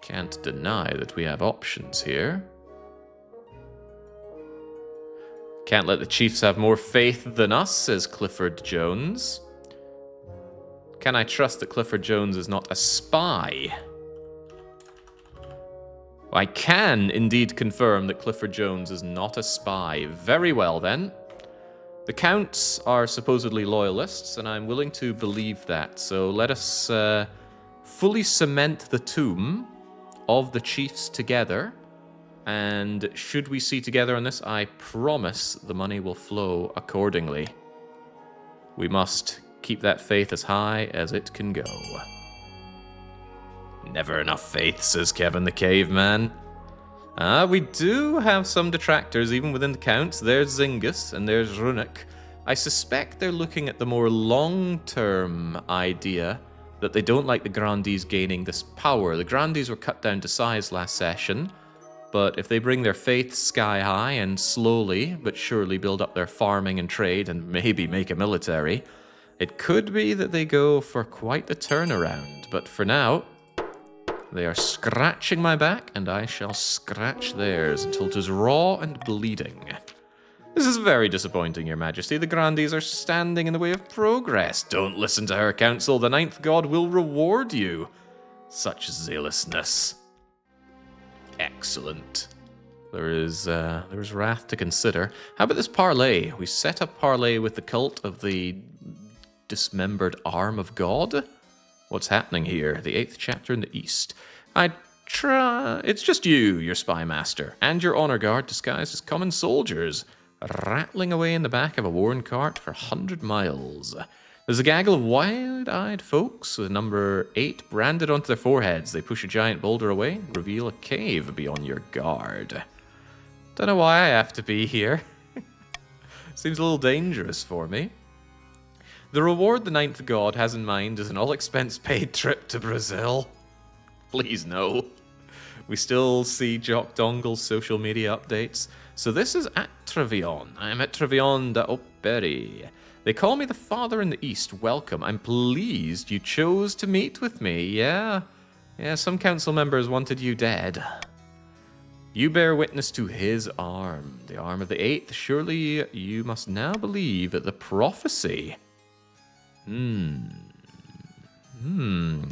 Speaker 1: Can't deny that we have options here. Can't let the chiefs have more faith than us, says Clifford Jones. Can I trust that Clifford Jones is not a spy? I can indeed confirm that Clifford Jones is not a spy. Very well, then. The Counts are supposedly loyalists, and I'm willing to believe that. So let us fully cement the tomb of the chiefs together. And should we see together on this, I promise the money will flow accordingly. We must keep that faith as high as it can go. Never enough faith, says Kevin the Caveman. We do have some detractors, even within the Counts. There's Zingis and there's Runik. I suspect they're looking at the more long-term idea that they don't like the Grandees gaining this power. The Grandees were cut down to size last session, but if they bring their faith sky high and slowly but surely build up their farming and trade and maybe make a military, it could be that they go for quite the turnaround. But for now, they are scratching my back, and I shall scratch theirs until it is raw and bleeding. This is very disappointing, Your Majesty. The Grandees are standing in the way of progress. Don't listen to her counsel. The ninth god will reward you. Such zealousness. Excellent. There is wrath to consider. How about this parlay? We set up parlay with the cult of the dismembered arm of God. What's happening here? The 8th chapter in the East. It's just you, your spy master, and your honor guard disguised as common soldiers, rattling away in the back of a worn cart for 100 miles. There's a gaggle of wide-eyed folks with number 8 branded onto their foreheads. They push a giant boulder away, reveal a cave beyond your guard. Don't know why I have to be here. Seems a little dangerous for me. The reward the ninth god has in mind is an all-expense-paid trip to Brazil. Please no. We still see Jock Dongle's social media updates. So this is at Trevion. I am at Trevion da Operi. They call me the father in the East. Welcome. I'm pleased you chose to meet with me. Yeah, some council members wanted you dead. You bear witness to his arm, the arm of the 8th. Surely you must now believe the prophecy.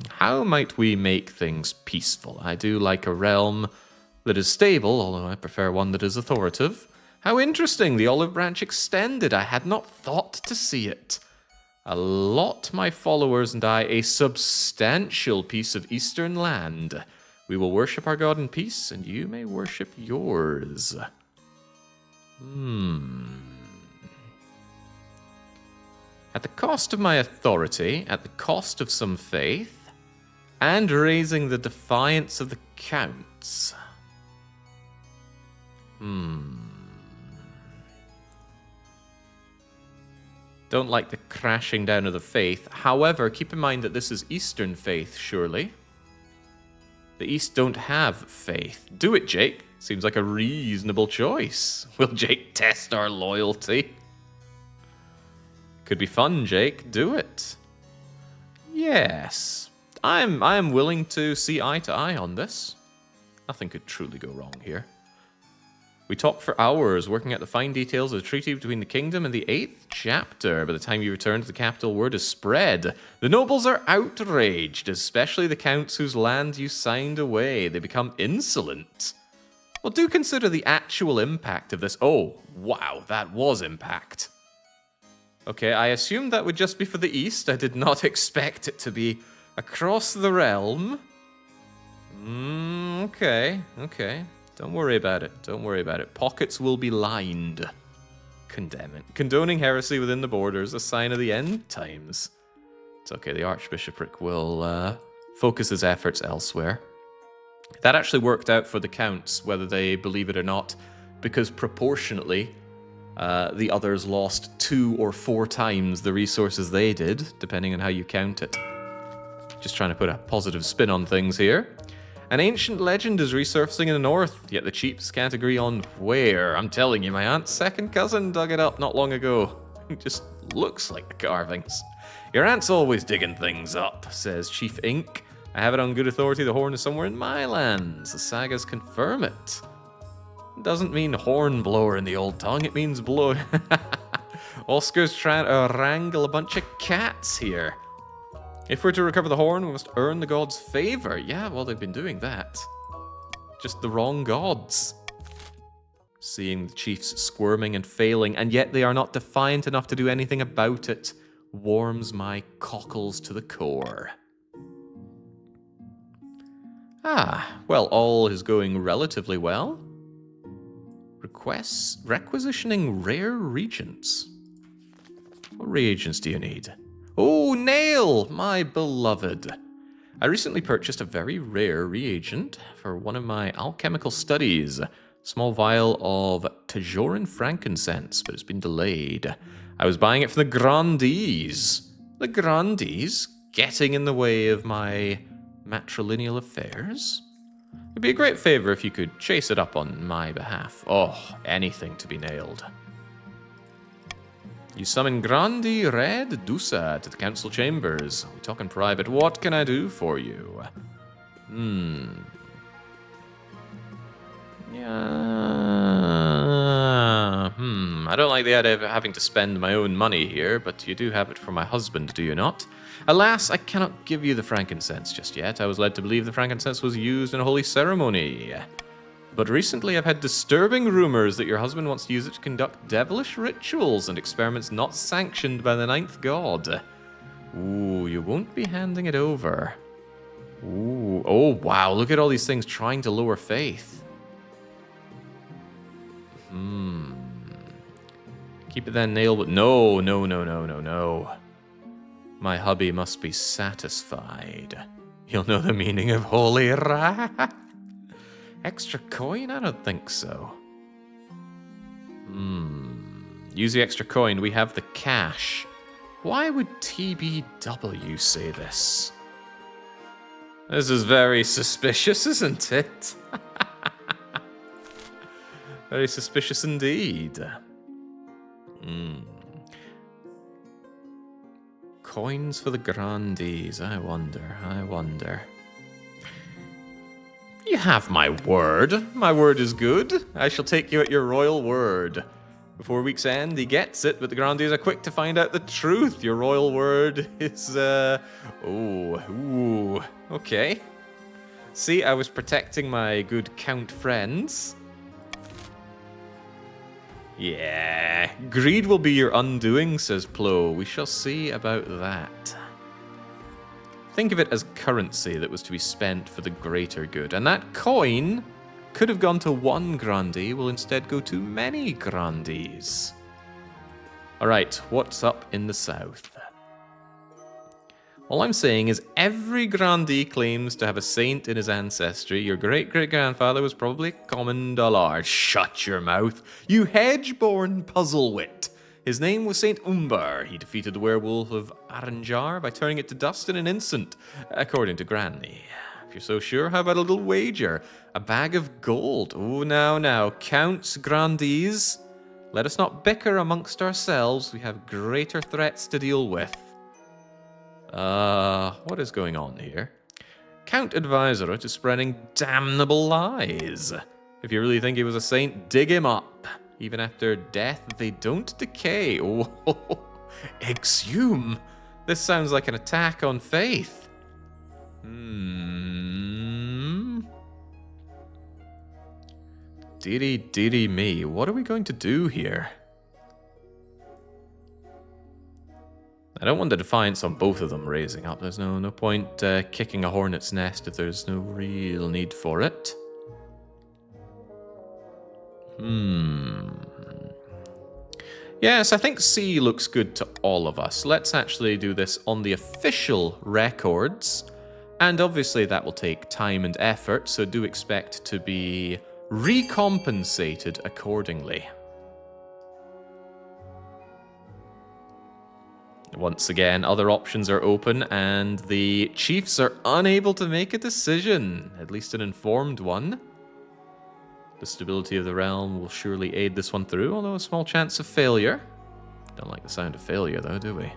Speaker 1: How might we make things peaceful? I do like a realm that is stable, although I prefer one that is authoritative. How interesting, the olive branch extended. I had not thought to see it. Allot my followers and I a substantial piece of eastern land. We will worship our God in peace, and you may worship yours. At the cost of my authority, at the cost of some faith, and raising the defiance of the counts. Don't like the crashing down of the faith. However, keep in mind that this is Eastern faith, surely. The East don't have faith. Do it, Jake. Seems like a reasonable choice. Will Jake test our loyalty? Could be fun, Jake. Do it. Yes. I'm willing to see eye to eye on this. Nothing could truly go wrong here. We talked for hours, working out the fine details of the treaty between the kingdom and the 8th chapter. By the time you return to the capital, word is spread. The nobles are outraged, especially the counts whose land you signed away. They become insolent. Well, do consider the actual impact of this. Oh, wow, that was impact. Okay, I assumed that would just be for the East. I did not expect it to be across the realm. Okay. Don't worry about it. Don't worry about it. Pockets will be lined. Condemn it. Condoning heresy within the borders, a sign of the end times. It's okay, the Archbishopric will focus his efforts elsewhere. That actually worked out for the counts, whether they believe it or not, because proportionately, the others lost 2 or 4 times the resources they did, depending on how you count it. Just trying to put a positive spin on things here. An ancient legend is resurfacing in the north, yet the chiefs can't agree on where. I'm telling you, my aunt's second cousin dug it up not long ago. It just looks like the carvings. Your aunt's always digging things up, says Chief Ink. I have it on good authority the horn is somewhere in my lands. The sagas confirm it. It doesn't mean horn blower in the old tongue, it means blow. Oscar's trying to wrangle a bunch of cats here. If we're to recover the horn, we must earn the gods' favor. Yeah, well, they've been doing that. Just the wrong gods. Seeing the chiefs squirming and failing, and yet they are not defiant enough to do anything about it, warms my cockles to the core. Well, all is going relatively well. Requisitioning rare regents. What reagents do you need? Oh, Nail, my beloved. I recently purchased a very rare reagent for one of my alchemical studies. Small vial of Tajoran frankincense, but it's been delayed. I was buying it for the Grandees. The Grandees getting in the way of my matrilineal affairs? It'd be a great favor if you could chase it up on my behalf. Oh, anything to be nailed. You summon Grandi Red Dusa to the council chambers. We talk in private. What can I do for you? I don't like the idea of having to spend my own money here, but you do have it for my husband, do you not? Alas, I cannot give you the frankincense just yet. I was led to believe the frankincense was used in a holy ceremony. But recently I've had disturbing rumors that your husband wants to use it to conduct devilish rituals and experiments not sanctioned by the 9th god. Ooh, you won't be handing it over. Ooh, oh wow, look at all these things trying to lower faith. Keep it then, Nail, but no. My hubby must be satisfied. You'll know the meaning of holy wrath. Extra coin? I don't think so. Use the extra coin. We have the cash. Why would TBW say this? This is very suspicious, isn't it? Very suspicious indeed. Coins for the Grandees. I wonder. You have my word. My word is good. I shall take you at your royal word. Before week's end, he gets it, but the Grandees are quick to find out the truth. Your royal word is, okay. See, I was protecting my good Count friends. Yeah, greed will be your undoing, says Plo. We shall see about that. Think of it as currency that was to be spent for the greater good. And that coin could have gone to one Grandee, will instead go to many Grandees. Alright, what's up in the south? All I'm saying is every Grandee claims to have a saint in his ancestry. Your great-great-grandfather was probably a common dullard. Shut your mouth, you hedge-born puzzle-wit. His name was Saint Umber. He defeated the werewolf of Aranjar by turning it to dust in an instant, according to Granny. If you're so sure, how about a little wager? A bag of gold. Oh, now, Counts, Grandees. Let us not bicker amongst ourselves. We have greater threats to deal with. What is going on here? Count Advisorate is spreading damnable lies. If you really think he was a saint, dig him up. Even after death, they don't decay. Oh, exhume. This sounds like an attack on faith. Deary me, what are we going to do here? I don't want the defiance on both of them raising up. There's no point kicking a hornet's nest if there's no real need for it. Yes, I think C looks good to all of us. Let's actually do this on the official records. And obviously that will take time and effort, so do expect to be recompensated accordingly. Once again, other options are open, and the chiefs are unable to make a decision, at least an informed one. The stability of the realm will surely aid this one through, although a small chance of failure. Don't like the sound of failure, though, do we?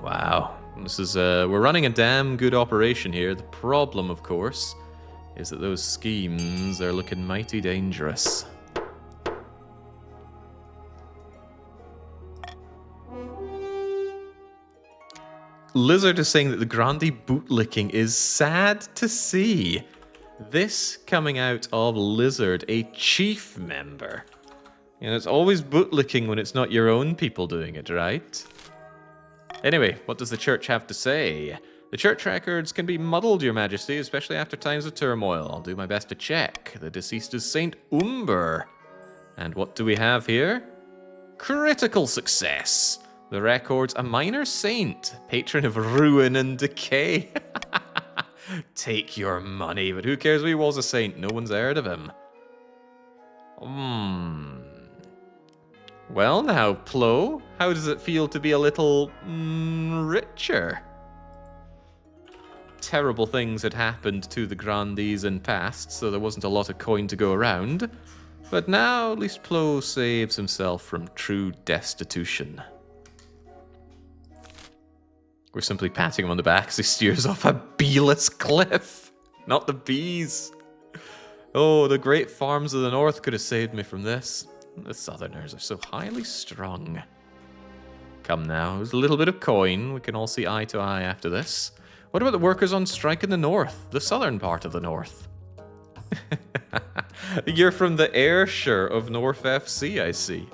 Speaker 1: Wow. This is, we're running a damn good operation here. The problem, of course, is that those schemes are looking mighty dangerous. Lizard is saying that the Grandee bootlicking is sad to see. This coming out of Lizard, a chief member. You know, it's always bootlicking when it's not your own people doing it, right? Anyway, what does the church have to say? The church records can be muddled, Your Majesty, especially after times of turmoil. I'll do my best to check. The deceased is Saint Umber. And what do we have here? Critical success. The record's a minor saint, patron of ruin and decay. Take your money, but who cares if he was a saint? No one's heard of him. Well now, Plo, how does it feel to be a little richer? Terrible things had happened to the Grandees in past, so there wasn't a lot of coin to go around. But now, at least Plo saves himself from true destitution. We're simply patting him on the back as he steers off a beeless cliff. Not the bees. Oh, the great farms of the north could have saved me from this. The southerners are so highly strung. Come now, there's a little bit of coin. We can all see eye to eye after this. What about the workers on strike in the north? The southern part of the north. You're from the Ayrshire of North FC, I see.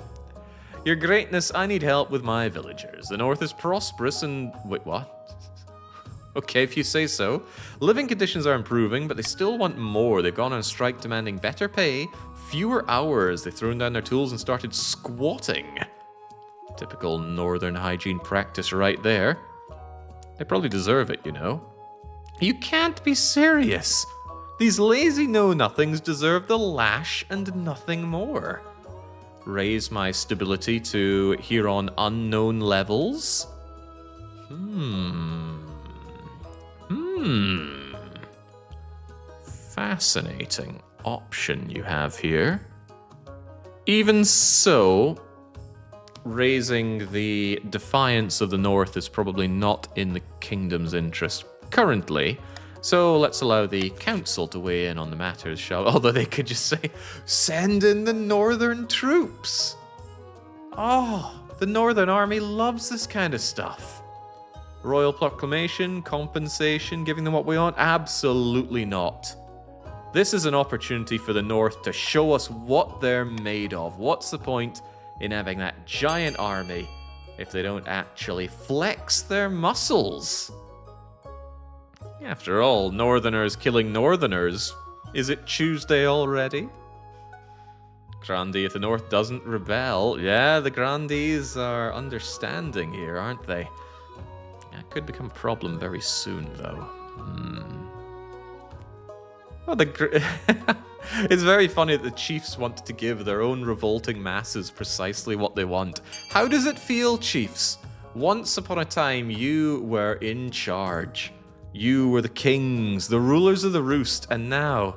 Speaker 1: Your greatness, I need help with my villagers. The north is prosperous and... Wait, what? Okay, if you say so. Living conditions are improving, but they still want more. They've gone on strike demanding better pay, fewer hours. They've thrown down their tools and started squatting. Typical northern hygiene practice right there. They probably deserve it, you know. You can't be serious. These lazy know-nothings deserve the lash and nothing more. Raise my stability to here on unknown levels? Fascinating option you have here. Even so, raising the defiance of the north is probably not in the kingdom's interest currently. So let's allow the council to weigh in on the matters, shall we? Although they could just say, send in the northern troops. Oh, the Northern Army loves this kind of stuff. Royal proclamation, compensation, giving them what we want? Absolutely not. This is an opportunity for the North to show us what they're made of. What's the point in having that giant army if they don't actually flex their muscles? After all, Northerners killing Northerners. Is it Tuesday already? Grandee if the North doesn't rebel. Yeah, the Grandees are understanding here, aren't they? That could become a problem very soon, though. Oh, it's very funny that the chiefs want to give their own revolting masses precisely what they want. How does it feel, chiefs? Once upon a time, you were in charge. You were the kings, the rulers of the roost, and now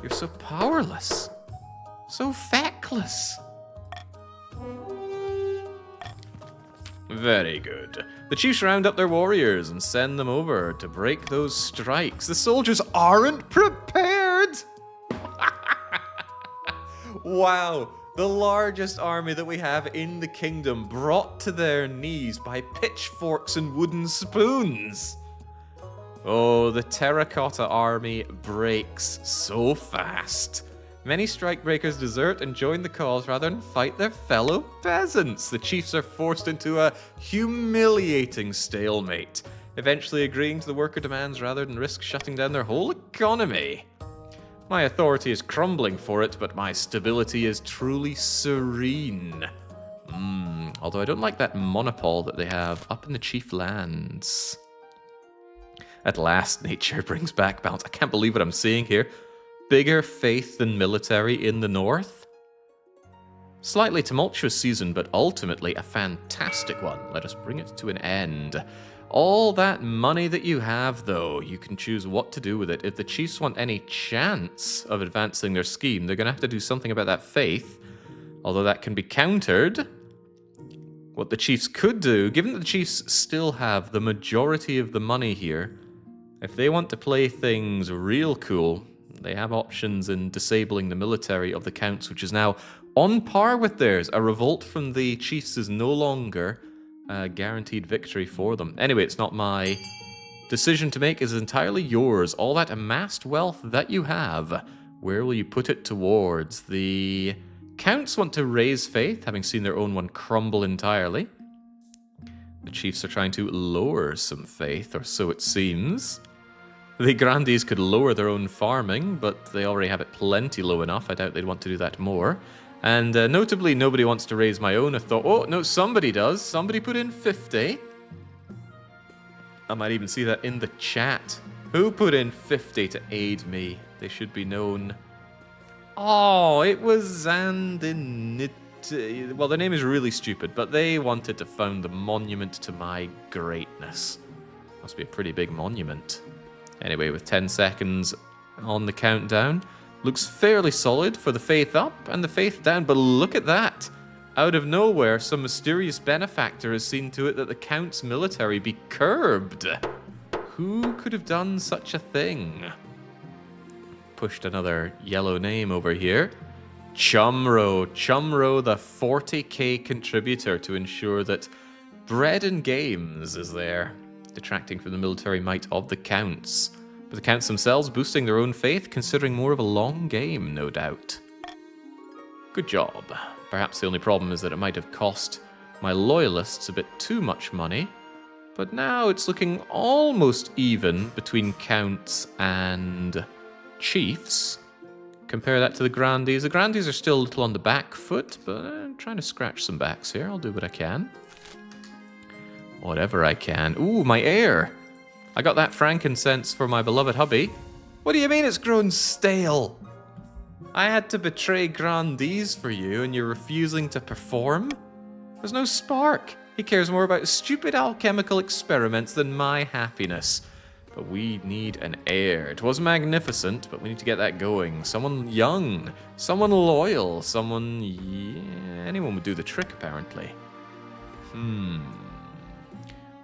Speaker 1: you're so powerless, so feckless. Very good. The chiefs round up their warriors and send them over to break those strikes. The soldiers aren't prepared! Wow, the largest army that we have in the kingdom brought to their knees by pitchforks and wooden spoons. Oh, the terracotta army breaks so fast. Many strikebreakers desert and join the cause rather than fight their fellow peasants. The chiefs are forced into a humiliating stalemate, eventually agreeing to the worker demands rather than risk shutting down their whole economy. My authority is crumbling for it, but my stability is truly serene. Although I don't like that monopole that they have up in the chief lands. At last, nature brings back balance. I can't believe what I'm seeing here. Bigger faith than military in the north? Slightly tumultuous season, but ultimately a fantastic one. Let us bring it to an end. All that money that you have, though, you can choose what to do with it. If the chiefs want any chance of advancing their scheme, they're going to have to do something about that faith, although that can be countered. What the chiefs could do, given that the chiefs still have the majority of the money here, if they want to play things real cool, they have options in disabling the military of the counts, which is now on par with theirs. A revolt from the chiefs is no longer a guaranteed victory for them. Anyway, it's not my decision to make. It's entirely yours. All that amassed wealth that you have, where will you put it towards? The counts want to raise faith, having seen their own one crumble entirely. The chiefs are trying to lower some faith, or so it seems. The Grandees could lower their own farming, but they already have it plenty low enough. I doubt they'd want to do that more. And notably, nobody wants to raise my own authority. Oh, no, somebody does. Somebody put in 50. I might even see that in the chat. Who put in 50 to aid me? They should be known. Oh, it was Zandinit. Well, their name is really stupid, but they wanted to found the monument to my greatness. Must be a pretty big monument. Anyway, with 10 seconds on the countdown, looks fairly solid for the faith up and the faith down, but look at that. Out of nowhere, some mysterious benefactor has seen to it that the Count's military be curbed. Who could have done such a thing? Pushed another yellow name over here. Chumro, the 40k contributor to ensure that bread and games is there, detracting from the military might of the Counts. But the Counts themselves boosting their own faith, considering more of a long game, no doubt. Good job. Perhaps the only problem is that it might have cost my loyalists a bit too much money, but now it's looking almost even between Counts and Chiefs. Compare that to the Grandees. The Grandees are still a little on the back foot, but I'm trying to scratch some backs here. I'll do what I can. Whatever I can. Ooh, my heir. I got that frankincense for my beloved hubby. What do you mean it's grown stale? I had to betray Grandees for you and you're refusing to perform? There's no spark. He cares more about stupid alchemical experiments than my happiness. But we need an heir. It was magnificent, but we need to get that going. Someone young, someone loyal, someone... Yeah, anyone would do the trick, apparently.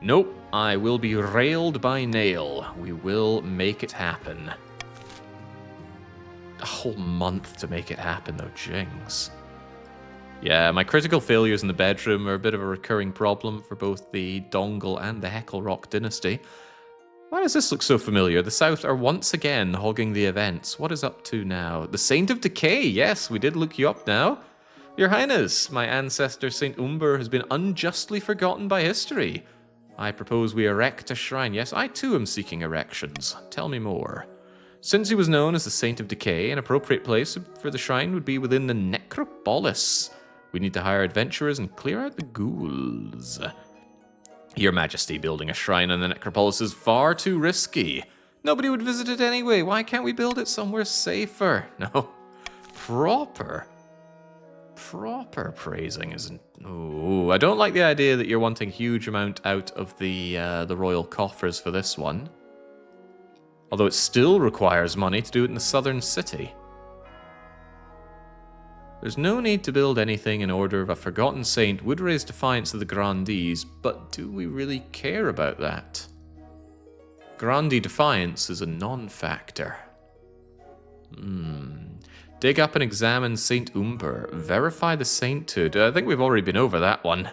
Speaker 1: Nope. I will be railed by nail. We will make it happen. A whole month to make it happen, though, jinx. Yeah, my critical failures in the bedroom are a bit of a recurring problem for both the Dongle and the Hecklerock dynasty. Why does this look so familiar? The South are once again hogging the events. What is up to now? The Saint of Decay. Yes, we did look you up now. Your Highness, my ancestor Saint Umber has been unjustly forgotten by history. I propose we erect a shrine. Yes, I too am seeking erections. Tell me more. Since he was known as the Saint of Decay, an appropriate place for the shrine would be within the necropolis. We need to hire adventurers and clear out the ghouls. Your Majesty, building a shrine in the necropolis is far too risky. Nobody would visit it anyway. Why can't we build it somewhere safer? No. Proper praising isn't... Oh, I don't like the idea that you're wanting a huge amount out of the royal coffers for this one. Although it still requires money to do it in the southern city. There's no need to build anything in order of a forgotten saint would raise defiance of the grandees, but do we really care about that? Grandee defiance is a non-factor. Dig up and examine Saint Umber. Verify the sainthood. I think we've already been over that one.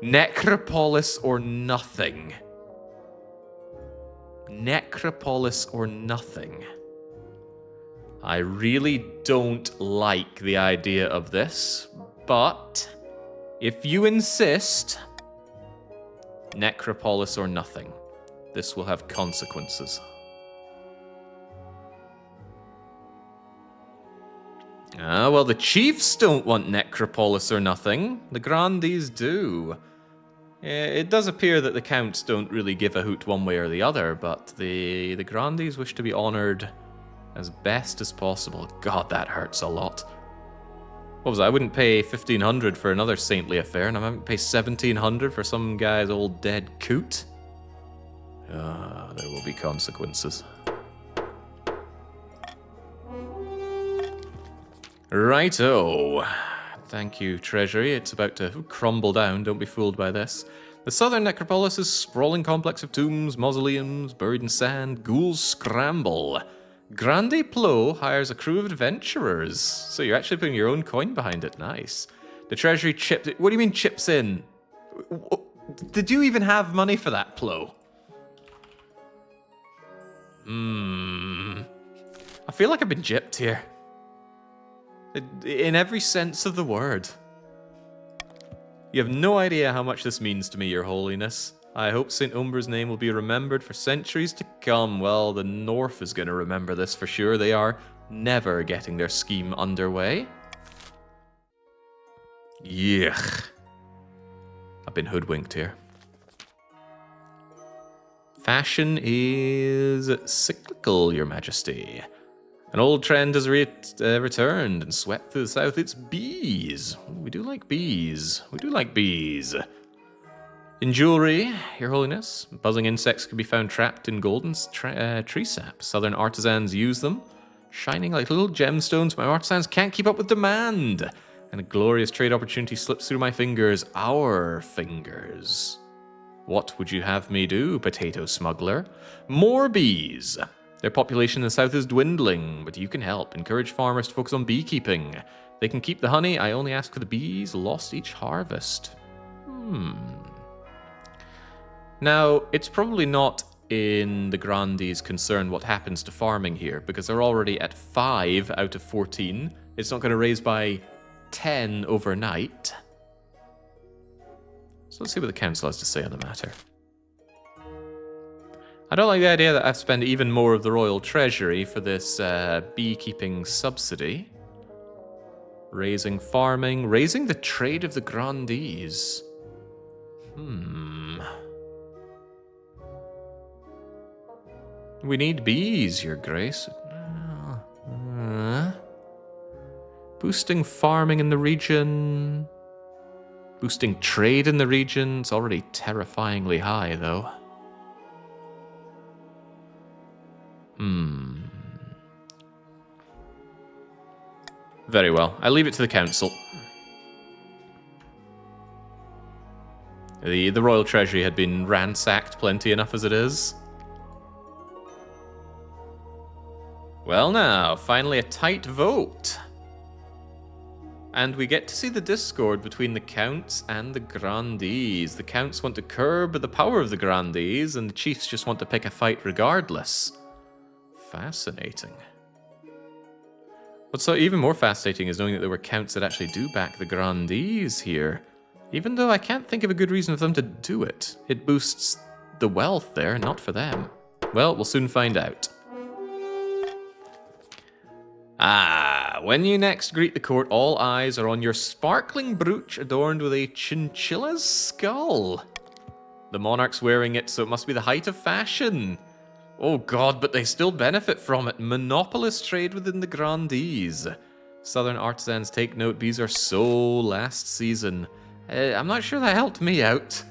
Speaker 1: Necropolis or nothing. Necropolis or nothing. I really don't like the idea of this, but if you insist, necropolis or nothing. This will have consequences. Ah, well, the chiefs don't want necropolis or nothing. The grandees do. It does appear that the counts don't really give a hoot one way or the other, but the grandees wish to be honoured as best as possible. God, that hurts a lot. What was it? I wouldn't pay 1,500 for another saintly affair, and I'm having to pay 1,700 for some guy's old dead coot? Ah, there will be consequences. Righto. Thank you, Treasury. It's about to crumble down. Don't be fooled by this. The southern necropolis is a sprawling complex of tombs, mausoleums, buried in sand, ghouls scramble. Grande Plo hires a crew of adventurers. So you're actually putting your own coin behind it. Nice. The Treasury chipped it. What do you mean chips in? Did you even have money for that, Plo? I feel like I've been gypped here. In every sense of the word. You have no idea how much this means to me, Your Holiness. I hope Saint Umber's name will be remembered for centuries to come. Well, the North is going to remember this for sure. They are never getting their scheme underway. Yuck. I've been hoodwinked here. Fashion is cyclical, Your Majesty. An old trend has returned and swept through the south. It's bees. We do like bees. We do like bees. In jewelry, Your Holiness, buzzing insects can be found trapped in golden tree sap. Southern artisans use them, shining like little gemstones. My artisans can't keep up with demand. And a glorious trade opportunity slips through my fingers. Our fingers. What would you have me do, potato smuggler? More bees. Their population in the south is dwindling, but you can help. Encourage farmers to focus on beekeeping. They can keep the honey. I only ask for the bees lost each harvest. Now, it's probably not in the Grandees' concern what happens to farming here, because they're already at 5 out of 14. It's not going to raise by 10 overnight. So let's see what the council has to say on the matter. I don't like the idea that I've spent even more of the royal treasury for this beekeeping subsidy. Raising farming, raising the trade of the Grandees. We need bees, Your Grace. Boosting farming in the region. Boosting trade in the region. It's already terrifyingly high, though. Very well. I leave it to the council. The royal treasury had been ransacked plenty enough as it is. Well now, finally a tight vote. And we get to see the discord between the counts and the grandees. The counts want to curb the power of the grandees, and the chiefs just want to pick a fight regardless. Fascinating. What's even more fascinating is knowing that there were counts that actually do back the grandees here. Even though I can't think of a good reason for them to do it. It boosts the wealth there, not for them. Well, we'll soon find out. When you next greet the court, all eyes are on your sparkling brooch adorned with a chinchilla's skull. The monarch's wearing it, so it must be the height of fashion. Oh god, but they still benefit from it. Monopolist trade within the grandees. Southern artisans, take note, these are so last season. I'm not sure that helped me out.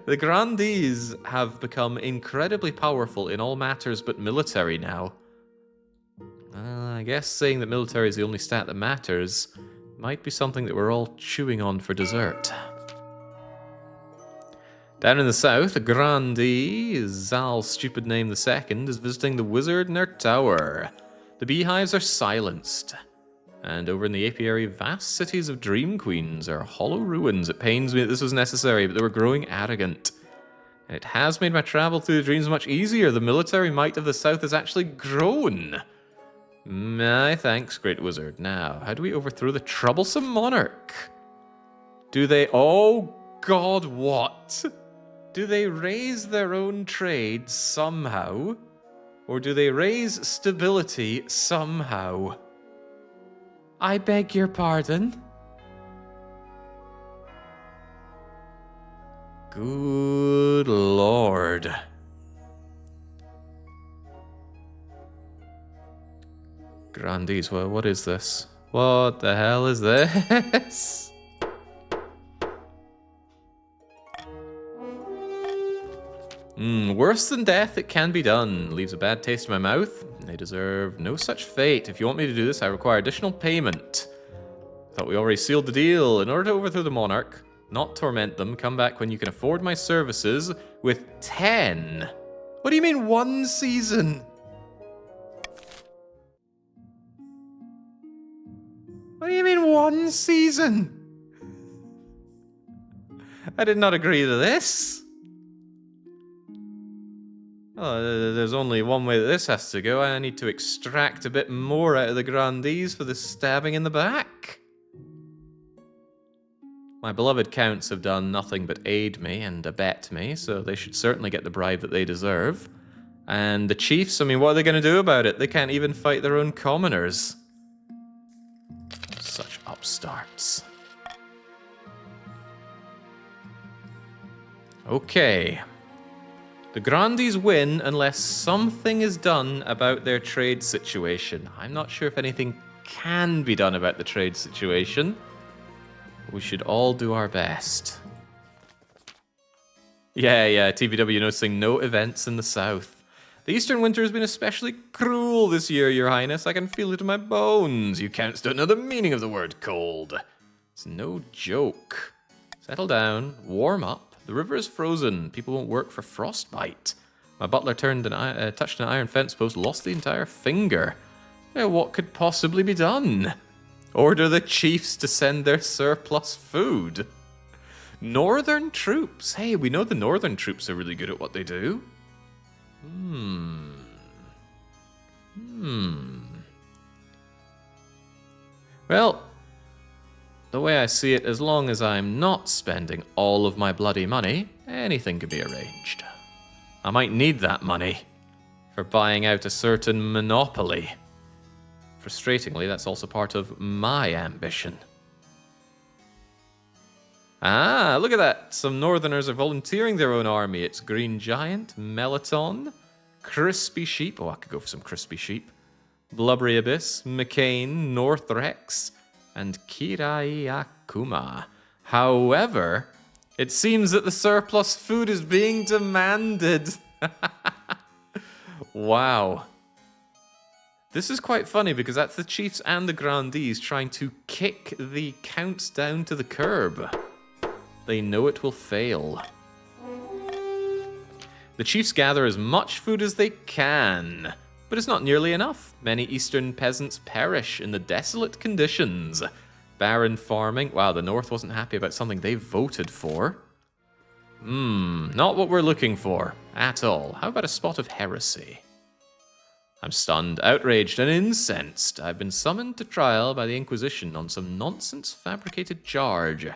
Speaker 1: The grandees have become incredibly powerful in all matters but military now. I guess saying that military is the only stat that matters might be something that we're all chewing on for dessert. Down in the south, a grandee, Zal Stupid Name II, is visiting the wizard in their tower. The beehives are silenced. And over in the apiary, vast cities of dream queens are hollow ruins. It pains me that this was necessary, but they were growing arrogant. And it has made my travel through the dreams much easier. The military might of the south has actually grown. My thanks, great wizard. Now, how do we overthrow the troublesome monarch? Do they... Oh, God, what? Do they raise their own trade somehow? Or do they raise stability somehow? I beg your pardon? Good lord. Grandees, well, what is this? What the hell is this? Worse than death, it can be done. Leaves a bad taste in my mouth. They deserve no such fate. If you want me to do this, I require additional payment. Thought we already sealed the deal. In order to overthrow the monarch, not torment them, come back when you can afford my services with 10. What do you mean 1 season? What do you mean 1 season? I did not agree to this. Oh, there's only one way that this has to go. I need to extract a bit more out of the grandees for the stabbing in the back. My beloved counts have done nothing but aid me and abet me, so they should certainly get the bribe that they deserve. And the chiefs, I mean, what are they going to do about it? They can't even fight their own commoners. Such upstarts. Okay. The grandees win unless something is done about their trade situation. I'm not sure if anything can be done about the trade situation. We should all do our best. Yeah, TVW noticing no events in the south. The eastern winter has been especially cruel this year, Your Highness. I can feel it in my bones. You counts don't know the meaning of the word cold. It's no joke. Settle down, warm up. The river is frozen. People won't work for frostbite. My butler touched an iron fence post, lost the entire finger. What could possibly be done? Order the chiefs to send their surplus food. Northern troops. Hey, we know the northern troops are really good at what they do. Well, the way I see it, as long as I'm not spending all of my bloody money, anything can be arranged. I might need that money for buying out a certain monopoly. Frustratingly, that's also part of my ambition. Ah, look at that. Some northerners are volunteering their own army. It's Green Giant, Melaton, Crispy Sheep. Oh, I could go for some Crispy Sheep. Blubbery Abyss, McCain, Northrex, and Kiraiakuma. However, it seems that the surplus food is being demanded. Wow. This is quite funny because that's the chiefs and the grandees trying to kick the counts down to the curb. they know it will fail. The chiefs gather as much food as they can, but it's not nearly enough. Many eastern peasants perish in the desolate conditions. Barren farming. Wow, the North wasn't happy about something they voted for. Not what we're looking for at all. How about a spot of heresy? I'm stunned, outraged, and incensed. I've been summoned to trial by the Inquisition on some nonsense fabricated charge.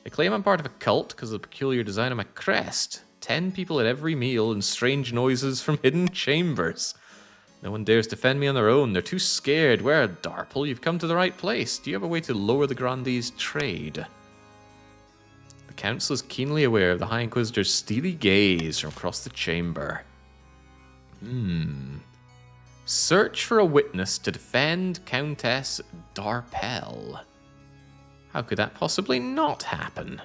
Speaker 1: They claim I'm part of a cult because of the peculiar design of my crest. 10 people at every meal and strange noises from hidden chambers. No one dares defend me on their own. They're too scared. Where, Darple? You've come to the right place. Do you have a way to lower the Grandee's trade? The council is keenly aware of the High Inquisitor's steely gaze from across the chamber. Search for a witness to defend Countess Darpel. How could that possibly not happen?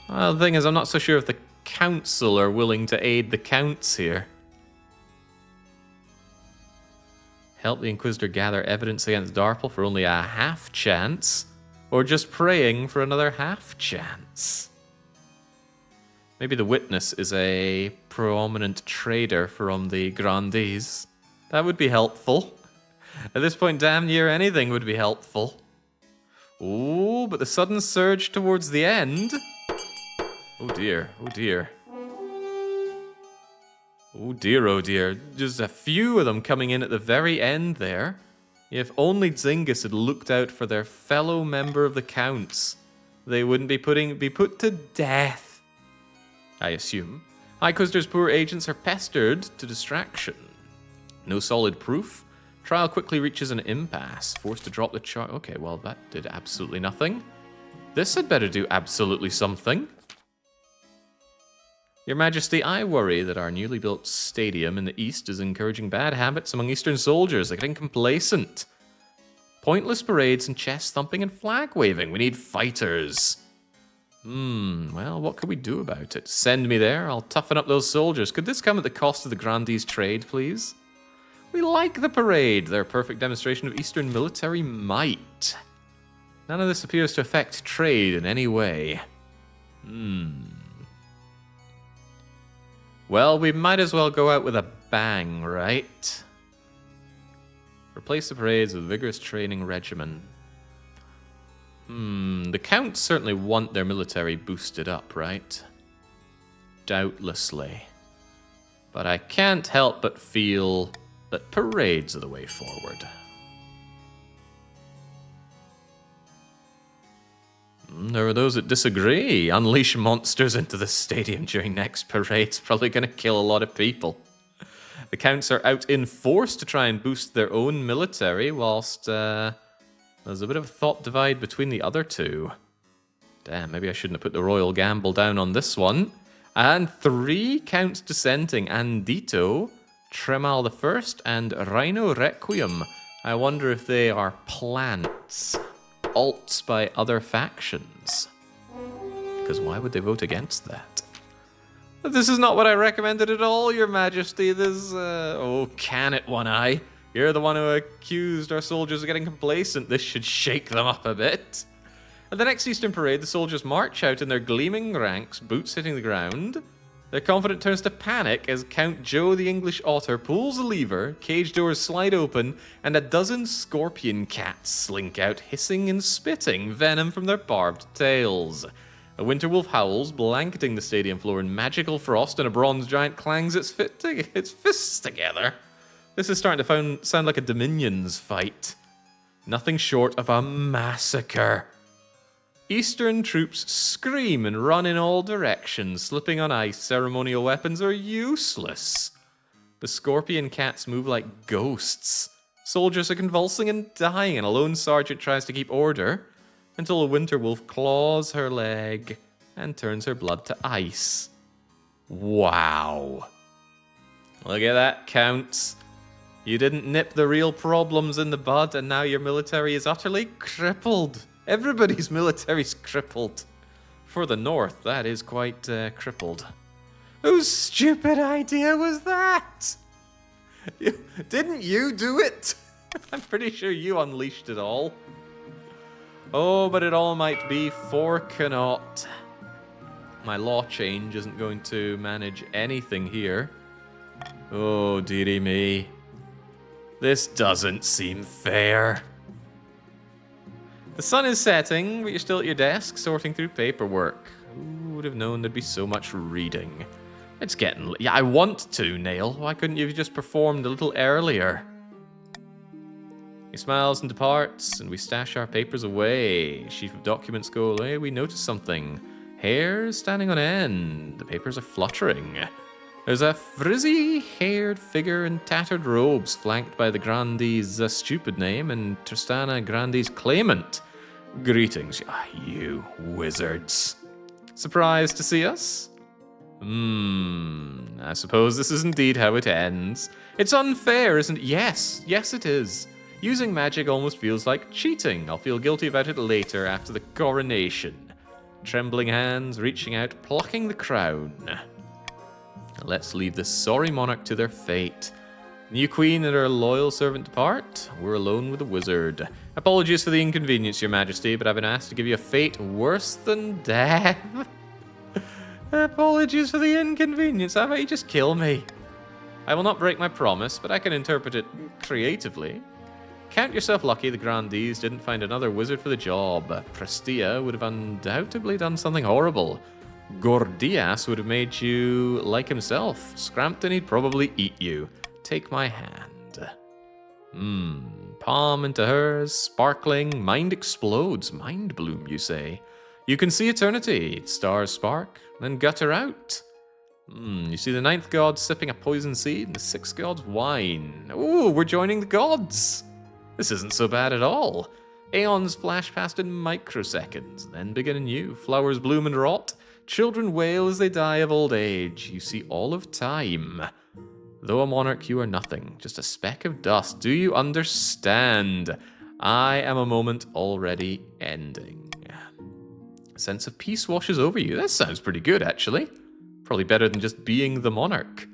Speaker 1: Well, the thing is, I'm not so sure if the council are willing to aid the counts here. Help the Inquisitor gather evidence against Darple for only a half chance, or just praying for another half chance. Maybe the witness is a prominent trader from the Grandees. That would be helpful. At this point, damn near anything would be helpful. Ooh, but the sudden surge towards the end... Oh dear, oh dear. Oh dear, oh dear. Just a few of them coming in at the very end there. If only Zyngus had looked out for their fellow member of the Counts, they wouldn't be put to death, I assume. High Inquisitor's poor agents are pestered to distraction. No solid proof. Trial quickly reaches an impasse. Forced to drop the charge. Okay, well, that did absolutely nothing. This had better do absolutely something. Your Majesty, I worry that our newly built stadium in the east is encouraging bad habits among Eastern soldiers. They're getting complacent. Pointless parades and chest thumping and flag waving. We need fighters. Well, what could we do about it? Send me there. I'll toughen up those soldiers. Could this come at the cost of the Grandee's trade, please? We like the parade. They're a perfect demonstration of Eastern military might. None of this appears to affect trade in any way. Well, we might as well go out with a bang, right? Replace the parades with a vigorous training regimen. The Counts certainly want their military boosted up, right? Doubtlessly. But I can't help but feel that parades are the way forward. There are those that disagree. Unleash monsters into the stadium during next parade's probably going to kill a lot of people. The Counts are out in force to try and boost their own military, whilst there's a bit of a thought divide between the other two. Damn, maybe I shouldn't have put the royal gamble down on this one. And 3 Counts dissenting. Andito, Tremal I, and Rhino Requiem. I wonder if they are plants. Alts by other factions. Because why would they vote against that? This is not what I recommended at all, Your Majesty. This, oh, can it, One Eye? You're the one who accused our soldiers of getting complacent. This should shake them up a bit. At the next Eastern Parade, the soldiers march out in their gleaming ranks, boots hitting the ground. Their confidence turns to panic as Count Joe the English Otter pulls a lever, cage doors slide open, and a dozen scorpion cats slink out, hissing and spitting venom from their barbed tails. A winter wolf howls, blanketing the stadium floor in magical frost, and a bronze giant clangs its fists together. This is starting to sound like a Dominions fight. Nothing short of a massacre. Eastern troops scream and run in all directions. Slipping on ice, ceremonial weapons are useless. The scorpion cats move like ghosts. Soldiers are convulsing and dying, and a lone sergeant tries to keep order until a winter wolf claws her leg and turns her blood to ice. Wow. Look at that, Counts. You didn't nip the real problems in the bud, and now your military is utterly crippled. Everybody's military's crippled. For the North, that is quite crippled. Whose stupid idea was that? Didn't you do it? I'm pretty sure you unleashed it all. Oh, but it all might be for Connaught. My law change isn't going to manage anything here. Oh, dearie me. This doesn't seem fair. The sun is setting, but you're still at your desk sorting through paperwork. Who would have known there'd be so much reading? It's getting... Yeah, I want to, Nail. Why couldn't you have just performed a little earlier? He smiles and departs, and we stash our papers away. Sheaf of documents go away. We notice something. Hair standing on end. The papers are fluttering. There's a frizzy-haired figure in tattered robes, flanked by the Grandee's stupid name and Tristana Grandee's claimant. Greetings, you wizards. Surprised to see us? I suppose this is indeed how it ends. It's unfair, isn't it? Yes, it is. Using magic almost feels like cheating. I'll feel guilty about it later after the coronation. Trembling hands, reaching out, plucking the crown. Let's leave the sorry monarch to their fate. New queen and her loyal servant depart. We're alone with the wizard. Apologies for the inconvenience, your majesty, but I've been asked to give you a fate worse than death. Apologies for the inconvenience. How about you just kill me? I will not break my promise, but I can interpret it creatively. Count yourself lucky the Grandees didn't find another wizard for the job. Prestia would have undoubtedly done something horrible. Gordias would have made you like himself. Scrampton, he'd probably eat you. Take my hand. Palm into hers, sparkling. Mind explodes. Mind bloom, you say. You can see eternity. Stars spark, then gutter out. You see the 9th god sipping a poison seed and the 6th god's wine. Ooh, we're joining the gods. This isn't so bad at all. Aeons flash past in microseconds, then begin anew. Flowers bloom and rot. Children wail as they die of old age. You see all of time. Though a monarch, you are nothing, just a speck of dust. Do you understand? I am a moment already ending. A sense of peace washes over you. That sounds pretty good, actually. Probably better than just being the monarch.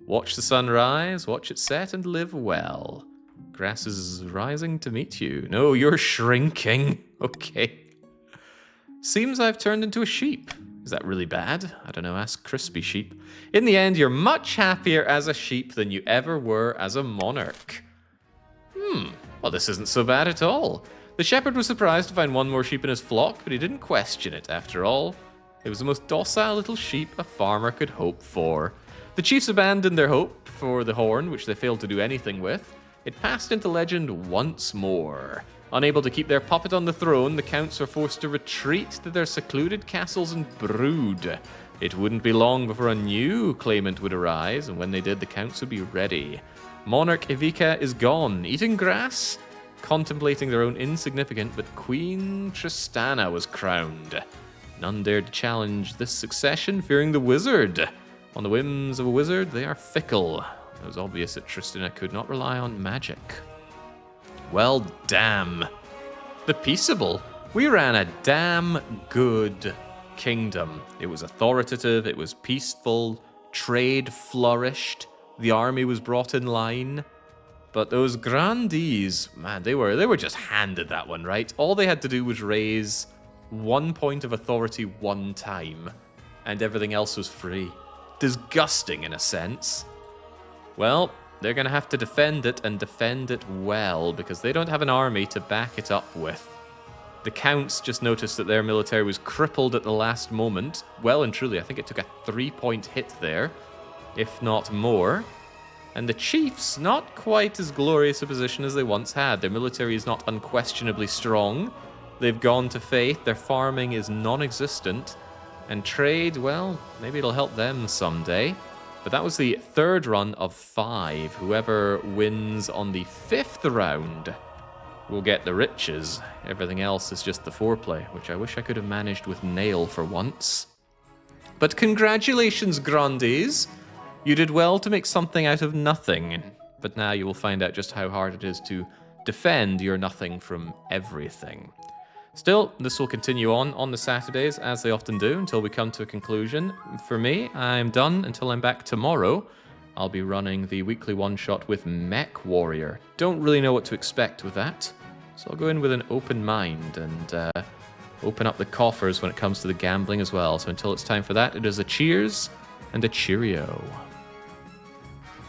Speaker 1: Watch the sun rise, watch it set, and live well. Grass is rising to meet you. No, you're shrinking. Okay. Seems I've turned into a sheep. Is that really bad? I don't know, ask Crispy Sheep. In the end, you're much happier as a sheep than you ever were as a monarch. Well, this isn't so bad at all. The shepherd was surprised to find one more sheep in his flock, but he didn't question it. After all, it was the most docile little sheep a farmer could hope for. The chiefs abandoned their hope for the horn, which they failed to do anything with. It passed into legend once more. Unable to keep their puppet on the throne, the counts were forced to retreat to their secluded castles and brood. It wouldn't be long before a new claimant would arise, and when they did, the counts would be ready. Monarch Ivica is gone, eating grass, contemplating their own insignificant, but Queen Tristana was crowned. None dared to challenge this succession, fearing the wizard. On the whims of a wizard, they are fickle. It was obvious that Tristana could not rely on magic. Well, damn. The Peaceable. We ran a damn good kingdom. It was authoritative, it was peaceful, trade flourished, the army was brought in line. But those Grandees, man, they were just handed that one, right? All they had to do was raise 1 point of authority one time, and everything else was free. Disgusting in a sense. Well, they're going to have to defend it, and defend it well, because they don't have an army to back it up with. The Counts just noticed that their military was crippled at the last moment. Well and truly, I think it took a 3-point hit there, if not more. And the Chiefs, not quite as glorious a position as they once had. Their military is not unquestionably strong. They've gone to faith, their farming is non-existent. And trade, well, maybe it'll help them someday. But that was the 3rd run of 5. Whoever wins on the 5th round will get the riches. Everything else is just the foreplay, which I wish I could have managed with Nail for once. But congratulations, Grandees. You did well to make something out of nothing. But now you will find out just how hard it is to defend your nothing from everything. Still, this will continue on the Saturdays, as they often do, until we come to a conclusion. For me, I'm done until I'm back tomorrow. I'll be running the weekly one-shot with Mech Warrior. Don't really know what to expect with that, So I'll go in with an open mind and open up the coffers when it comes to the gambling as well. So until it's time for that, it is a cheers and a cheerio.